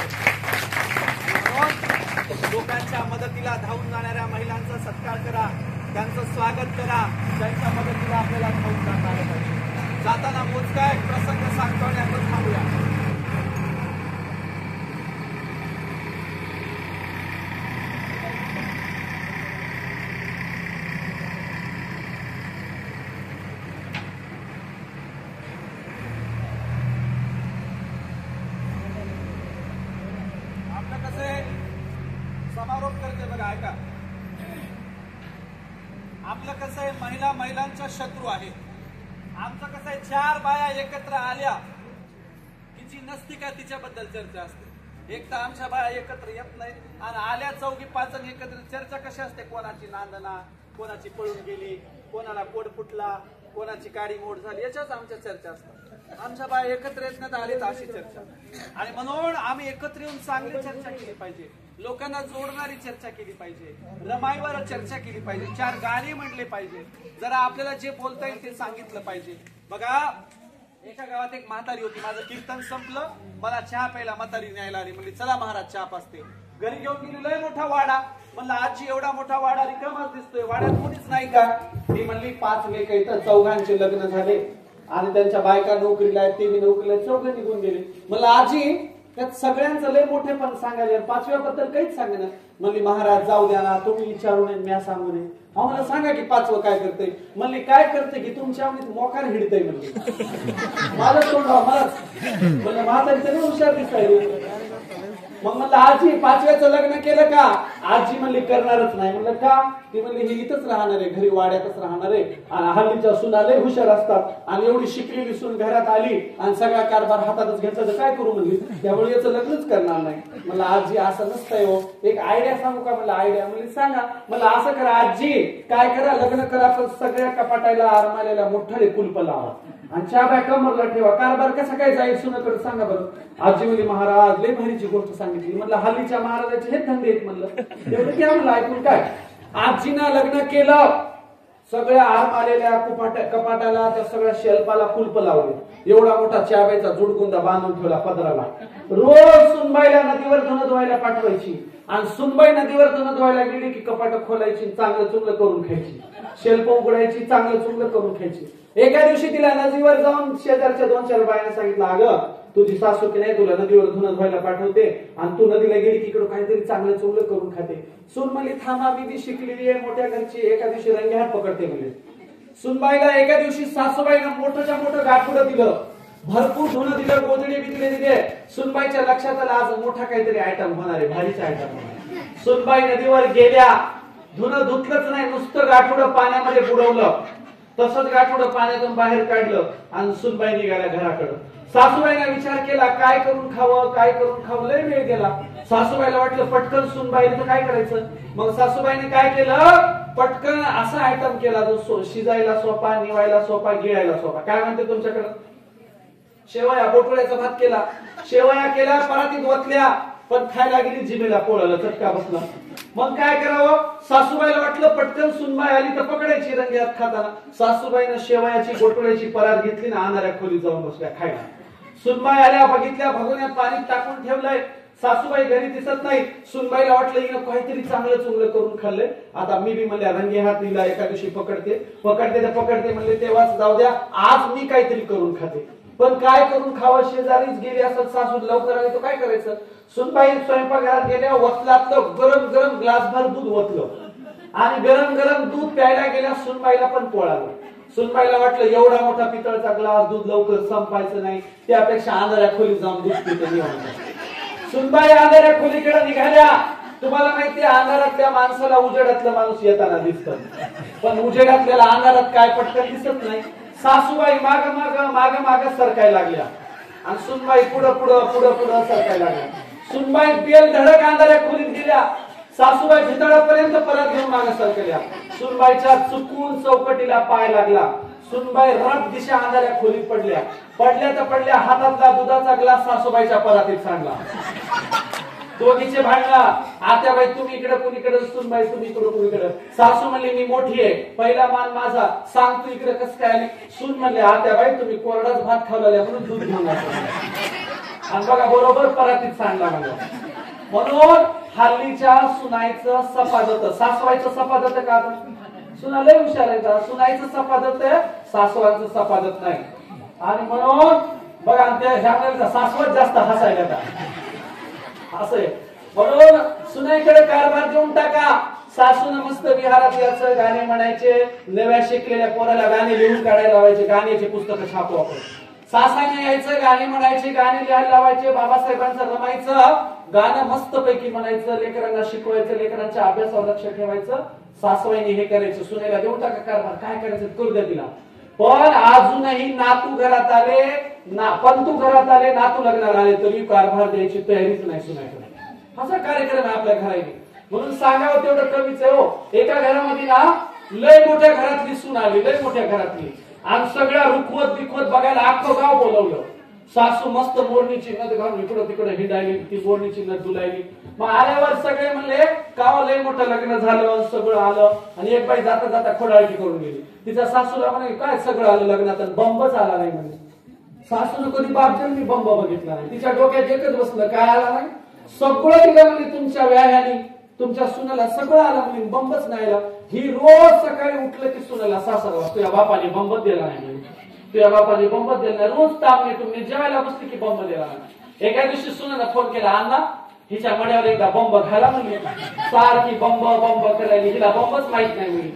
लोकांच्या मदतीला धावून जाणाऱ्या महिलांचा सत्कार करा, त्यांचं स्वागत करा, त्यांच्या मदतीला आपल्याला धावून जाता आलं पाहिजे. जाताना मोजका एक प्रसंग सांगतो आणि आपण थांबूया. समारोप करते बघा, ऐका. आपलं कसं आहे, महिला महिलांच्या शत्रू आहेत. आमचं कसं आहे, 4 बाया एकत्र आल्या की जी नसती का तिच्याबद्दल चर्चा असते. एक तर आमच्या बाया एकत्र येत नाही आणि आल्या 4-5 जण एकत्र, चर्चा कशी असते, कोणाची नांदना, कोणाची पळून गेली, कोणाला पोट फुटला, कोणाची काडी मोड झाली, याच्याच आमच्या चर्चा असतात. आमच्या बाया एकत्र येत नाही तर आली तर अशी चर्चा. आणि म्हणून आम्ही एकत्र येऊन चांगली चर्चा केली पाहिजे, लोकांना जोडणारी चर्चा केली पाहिजे, रमाईवर चर्चा केली पाहिजे, 4 गाणे म्हणले पाहिजे, जरा आपल्याला जे बोलता येईल ते सांगितलं पाहिजे. बघा, एका गावात एक म्हातारी होती. माझं कीर्तन संपलं, मला चहा प्यायला म्हातारी न्यायला आली. म्हणली चला महाराज चहा पाजते. घरी घेऊन गेली, लय मोठा वाडा. म्हणलं आजी एवढा मोठा वाडा रिकामाच दिसतोय, वाड्यात कोणीच नाही का? ती म्हणली 5 लेक इथं, 4घांचे लग्न झाले आणि त्यांच्या बायका नोकरीला आहेत, ते बी नोकरीला, 4 निघून गेले. म्हणलं आजी त्यात सगळ्यांचं लय मोठेपण सांगायला, 5व्या बद्दल काहीच सांगा ना. म्हणली महाराज जाऊ द्या ना, तुम्ही विचारू नये, म्या सांगू नये. मला सांगा की 5वं काय करते? म्हणली काय करते की तुमच्या मोकार हिडतय. म्हणली माझं तोंड मला म्हणलं म्हातारी तरी हुशार दिसायली. मग म्हणलं आजी 5व्याचं लग्न केलं का? आजी म्हणली करणारच नाही. म्हणलं का? ती म्हणली ही इथंच राहणार आहे, घरी वाड्यातच राहणार आहे. आणि हल्लीच्या सुना लय हुशार असतात आणि एवढी शिकलेली सून घरात आली आणि सगळा कारभार हातातच घेतला तर काय करू म्हणली, त्यामुळे याचं लग्नच करणार नाही. म्हणलं आजी असं नसतंय हो, एक आयडिया सांगू का? म्हणलं आयडिया. म्हणली सांगा. म्हणलं असं करा आजी, काय करा, लग्न करा पण सगळ्या कपाटाला आरमाल्याला मोठाले कुलप लावा आणि चाब्या कमरला ठेवा, कारभार कसा काय जाईल सुनाकडे सांगा बरं. आजी म्हणली महाराज लय भारीची गोष्ट सांगितली. म्हणलं हल्लीच्या महाराजाचे हे धंदे आहेत. म्हणलं तेवढं घ्या म्हणलं ऐकून. काय आजीनं लग्न केलं, सगळ्या आरमालेल्या कपाटाला, त्या सगळ्या शेल्फाला कुलप लावले, एवढा मोठा चाब्याचा जुडगुंदा बांधून ठेवला पदराला. रोज सुनबाईला नदीवर धुणं धुवायला पाठवायची आणि सुनबाई नदीवर धुणं धुवायला गेली की कपाट खोलायची, चांगलं चुंगलं करून खायची, शेल्फ उघडायची, चांगलं चुंगलं करून खायची. एका दिवशी तिला नदीवर जाऊन शेजारच्या 2-4 बायांना सांगितलं, अगं तुझी सासू की नाही तुला नदीवर धुणं धुवायला पाठवते आणि तू नदीला गेली की इकडं काहीतरी चांगलं चुंगलं करून खाते. सून म्हणली थांबा, मी बी शिकलेली आहे, मोठ्या घरची, एका दिवशी रंगे हात पकडते. म्हणजे सुनबाईला एका दिवशी सासूबाईनं मोठंच्या मोठं गाठुडं दिलं, भरपूर धुणं दिलं, गोधडी बिधडे दिले. सुनबाईच्या लक्षात आलं आज मोठा काहीतरी आयटम होणार आहे, भारीचा आयटम होणार. सुनबाई नदीवर गेल्या, धुणं धुतलंच नाही, नुसतं गाठुडं पाण्यामध्ये बुडवलं. तसंच गाठोडं पाण्यातून बाहेर काढलं आणि सुनबाई निघाल्या घराकडं. सासूबाईने विचार केला काय करून खावं, काय करून खावं, लय वेळ गेला. सासूबाईला वाटलं पटकन सुनबाईने काय करायचं. मग सासूबाईने काय केलं, पटकन असा आयटम केला जो शिजायला सोपा, निवायला सोपा, गिळायला सोपा. काय म्हणते तुमच्याकडं? शेवया, बोटवड्याचा भात केला. शेवया केल्या, परातीत ओतल्या, पण खायला गेली जिभेला पोळाला चटका बसला. मग काय करावं, सासूबाईला वाटलं पटकन सुनबाई आली तर पकडायची रंग्यात खाताना. सासूबाईनं शेवयाची बोटवड्याची परात घेतली ना अंधाऱ्या खोलीत जाऊन बसल्या खायला. सुनबाई आल्या, बघितल्या, भगोन्यात पाणी टाकून ठेवलंय. सासूबाई घरी दिसत नाही. सुनबाईला वाटलं हिनं काहीतरी चांगलं चुंगलं करून खाल्लंय, आता मी बी म्हणल्या रंगे हात हिला एका दिवशी पकडते म्हणले, तेव्हाच जाऊ द्या, आज मी काहीतरी करून खाते. पण काय करून खावं, शेजारीच गेली असत सासू, लवकर आली तर काय करायचं. सुनबाई स्वयंपाकघरात गेल्या, वतलातलं गरम गरम ग्लासभर दूध वतलं आणि गरम गरम दूध प्यायला गेल्या. सुनबाईला पण पोळालं. सुनबाईला वाटलं एवढा मोठा पितळचा ग्लास, दूध लवकर संपायचं नाही, त्यापेक्षा अंधाऱ्या खोलीत जाऊन दूध पिते निवांत. सुनबाई अंधाऱ्या खोलीकडे निघाल्या. तुम्हाला माहिती आहे अंधारातल्या माणसाला उजेडातलं माणूस येताना दिसतं, पण उजेडातल्याला अंधारात काय पटकन दिसत नाही. सासूबाई माग माग माग सरकायला लागल्या आणि सुनबाई पुढं सरकायला लागल्या. सुनबाई बेल धडक अंधाऱ्या खोलीत गेल्या. सासूबाई भितळापर्यंत परत घेऊन मागे सरकल्या. सुनबाईच्या चुकून चौकटीला पाय लागला. सुनबाई रट दिशा अंधाऱ्या खोलीत पडल्या हातातला दुधाचा ग्लास सासूबाईच्या परातीत सांडला. दोघीचे भांडणं. आत्याबाई तुम्ही इकडे कुणीकडे, सुनबाई तुम्ही इकडे कुणीकडे. सासू म्हणली मी मोठी आहे, पहिला मान माझा, सांग तू इकडे कसं काय आली. सून म्हणले आत्याबाई तुम्ही कोरडाच भात खाल्ला म्हणून दूध घेऊन आणि बघा बरोबर परातीत सांडला. म्हणून हल्लीच्या सुनाईचं सपादत, सासवायचं सपादत का, सुना लय हुशार आहे का, सुनाईचं सपादत आहे, सासवांचं सपादत नाही. आणि म्हणून बघा त्या सासवत जास्त हसायला का असं आहे. म्हणून सुनाईकडे कारभार देऊन टाका. सासून मस्त विहारात याचं गाणे म्हणायचे, नव्या शिकलेल्या पोराला गाणे लिहून काढायला लावायचे, गाण्याचे पुस्तकं छापू आपण. सासाने यायचं, गाणी म्हणायची, गाणी लिहायला लावायचे, बाबासाहेबांचं रमायचं, गाणं मस्त पैकी म्हणायचं, लेकरांना शिकवायचं, लेकरांच्या अभ्यासावर लक्ष ठेवायचं, सासवाईने हे करायचं, सुनेला देऊन टाका कारभार, काय करायचं करू द्या तिला. पण अजूनही नातू घरात आले, पंतू घरात आले, नातू लग्नाला आले तरी कारभार द्यायची तयारीच नाही सुनायकडे. असा कार्यक्रम आहे आपल्या घराने. म्हणून सांगावं तेवढं कमीच आहे हो. एका घरामध्ये ना लय मोठ्या घरातली सून आली, लय मोठ्या घरातली, आणि सगळ्या रुखवत बिखवत बघायला अख्खं गाव बोलवलं. सासू मस्त मोरणीची नथ घालून इकडं तिकडं हिंडायली, ती मोरणीची नथ दुलायली. मग आल्यावर सगळे म्हणले गाव लय मोठं लग्न झालं, सगळं आलं. आणि एक बाई जाता जाता खोडाळकी करून गेली. तिच्या सासूला म्हणे काय सगळं आलं लग्नात, बंबच आला नाही म्हणे. सासून कधी बापजन्मी बंब बघितला नाही. तिच्या डोक्यात एकच बसलं, काय आला नाही, सगळं दिलं म्हणजे तुमच्या व्याह्याने, तुमच्या सुनाला सगळं आलं म्हणजे बंबच नाही आला. ही रोज सकाळी उठलं की सुनाला सासरवा तुझ्या बापाने बंबच दिला नाही, तुझ्या बापाने बंबच दिला नाही, रोज ताप तुम्ही जेवायला बसली की बंब दिला नाही. एका दिवशी सुनाला फोन केला, अण्णा हिच्या मड्यावर एकदा बंब घाला म्हणली. सारखी बंब बंब करायला, हिला बंबच माहित नाही म्हणली.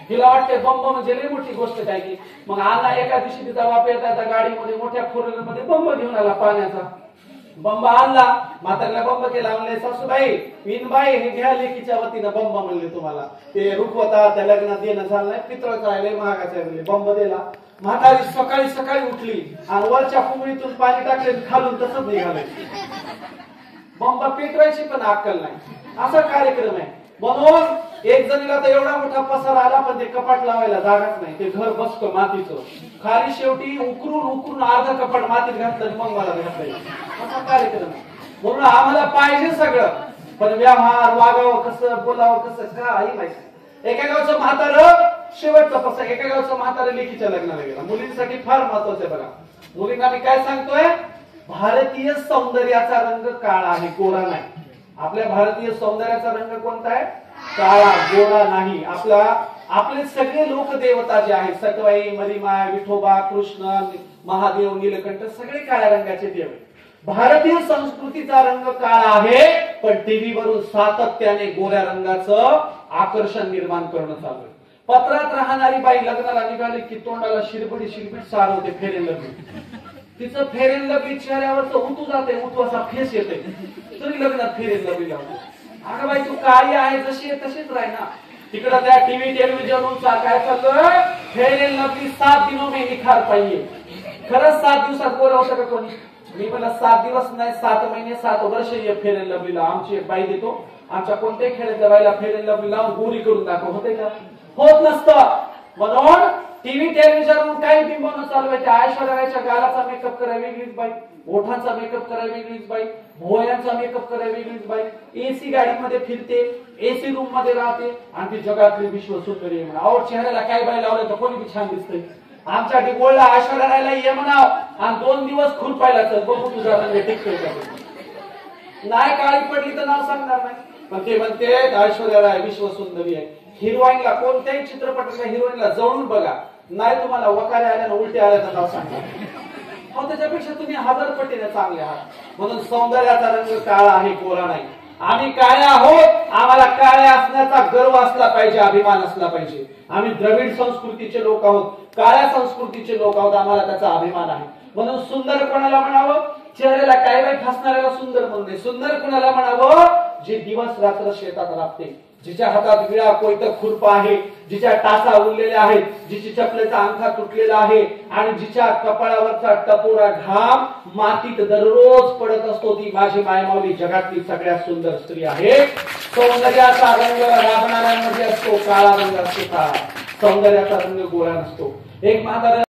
हिला वाटते बंब म्हणजे लई मोठी गोष्ट काय की. मग अण्णा एका दिवशी तिचा बाप येता गाडीमध्ये मोठ्या फोर व्हीलर मध्ये बंब घेऊन आला, पाण्याचा बंब आणला. म्हाताऱ्याला बंब केला, म्हणले सासूबाई विनबाई हे घ्या लेकीच्या वतीनं बंब म्हणले तुम्हाला. ते रुखवता त्या लग्नात देणं झालं नाही, पितळचा आहे, लय महागाचा आहे, बंब दिला. म्हातारी सकाळी सकाळी उठली आणि वरच्या फुगडीतून पाणी टाकले, खालून तसंच निघाले. बंब पेटवायची पण अक्कल नाही. असा कार्यक्रम आहे. म्हणून एक जणीला तर एवढा मोठा पसारा आला, पण ते कपाट लावायला जागाच नाही. ते घर बसतं मातीचं, खाली शेवटी उकरून उकरून अर्धा कपाट मातीत घातलं, मग मला घातलं. असा कार्यक्रम आहे. म्हणून आम्हाला पाहिजे सगळं, पण व्यवहार वागावं कसं, बोलावं कसं, काही माहिती. एका गावचं म्हातारं शेवटचा पसा, एका गावचं म्हातारं लेकीच्या लग्नाला गेला. मुलींसाठी फार महत्वाचं आहे बघा. मुलींना मी काय सांगतोय, भारतीय सौंदर्याचा रंग काळा आहे, गोरा नाही. आपल्या भारतीय सौंदर्याचा रंग कोणता आहे, काळा, गोरा नाही. आपले सगळे लोकदेवता जे आहेत, सटवाई, मरीमाय, विठोबा, कृष्ण, महादेव, नीलकंठ, सगळे काळ्या रंगाचे देव. भारतीय संस्कृतीचा रंग काळा आहे, पण टीव्ही वरून सातत्याने गोऱ्या रंगाचं आकर्षण निर्माण करणं चालू आहे. पत्रात राहणारी बाई लग्नाला निघाली की तोंडाला शिरबडी शिरबीट सार होते, फेरेन लग्न. तिचं फेरेन लबी चेहऱ्यावरच उतू जाते, उतू असा फेस येते, तरी लग्नात फेरेन लबी लावते. अगं बाई तू काळी आहे, जशी आहे तशीच राही ना. तिकडं त्या टेलिव्हिजन काय चाललं, फेरेन लबी 7 दिनों में निखार पाहिजे. खरंच 7 दिवसात गोरा होतं का कोणी? मी मला 7 दिवस नाही, 7 महिने 7 वर्ष ये फेरेन लबलीला. आमची एक बाई देतो, आमच्या कोणत्याही खेड्यातल्या बाईला फेरेन लबली लावून गोरी करून दाखव, होते का? होत नसतं. म्हणून टीव्ही टेलिव्हिजन काही बिंबवणं चालू आहे. त्या ऐश्वर्या रायच्या गालाचा मेकअप कराय वेगळीच बाई, ओठांचा मेकअप कराय वेगळीच बाई, भोवऱ्यांचा मेकअप कराय वेगळीच बाई, एसी गाडीमध्ये फिरते, एसी रूम मध्ये राहते, आणि ती जगातली विश्व सुंदरी म्हणा. अहो चेहऱ्याला काय बाई लावलं तर कोणी बी छान दिसतंय. आमच्या डिगोळला ऐश्वर्या रायला ये म्हणाव आणि 2 दिवस खुरपायला चल, बघू तुझा रंग टिकतोय का. नाही काळी पडली तर नाव सांगणार नाही, पण ते म्हणते ऐश्वर्या राय विश्व सुंदरी आहे. हिरोईनला, कोणत्याही चित्रपटातल्या हिरोईनला जवळून बघा, नाही तुम्हाला वकारे आल्या उलटे आल्याचं नाव सांगा. हो, त्याच्यापेक्षा तुम्ही 1000 पटीने चांगले आहात. म्हणून सौंदर्याचा रंग काळा आहे, गोरा नाही. आम्ही काळे आहोत, आम्हाला काळे असण्याचा गर्व असला पाहिजे, अभिमान असला पाहिजे. आम्ही द्रविड संस्कृतीचे लोक आहोत, काळ्या संस्कृतीचे लोक आहोत, आम्हाला त्याचा अभिमान आहे. म्हणून सुंदर कोणाला म्हणावं, चेहऱ्याला काय बाई फासणाऱ्याला सुंदर म्हणून नाही. सुंदर कोणाला म्हणावं, जे दिवस रात्र शेतात राबते, जिच्या हातात विळा कोयतं खुरपा आहे, जिच्या टाचा उरलेल्या आहेत, जिची चपलेचा अंगठा तुटलेला आहे, आणि जिच्या कपाळावरचा टपोरा घाम मातीत दररोज पडत असतो, ती माझी मायमावली जगातली सगळ्यात सुंदर स्त्री आहे. सौंदर्याचा रंग राबणाऱ्यांमध्ये असतो, काळा रंग असतो काळा. सौंदर्याचा रंग गोरा नसतो. एक म्हातारा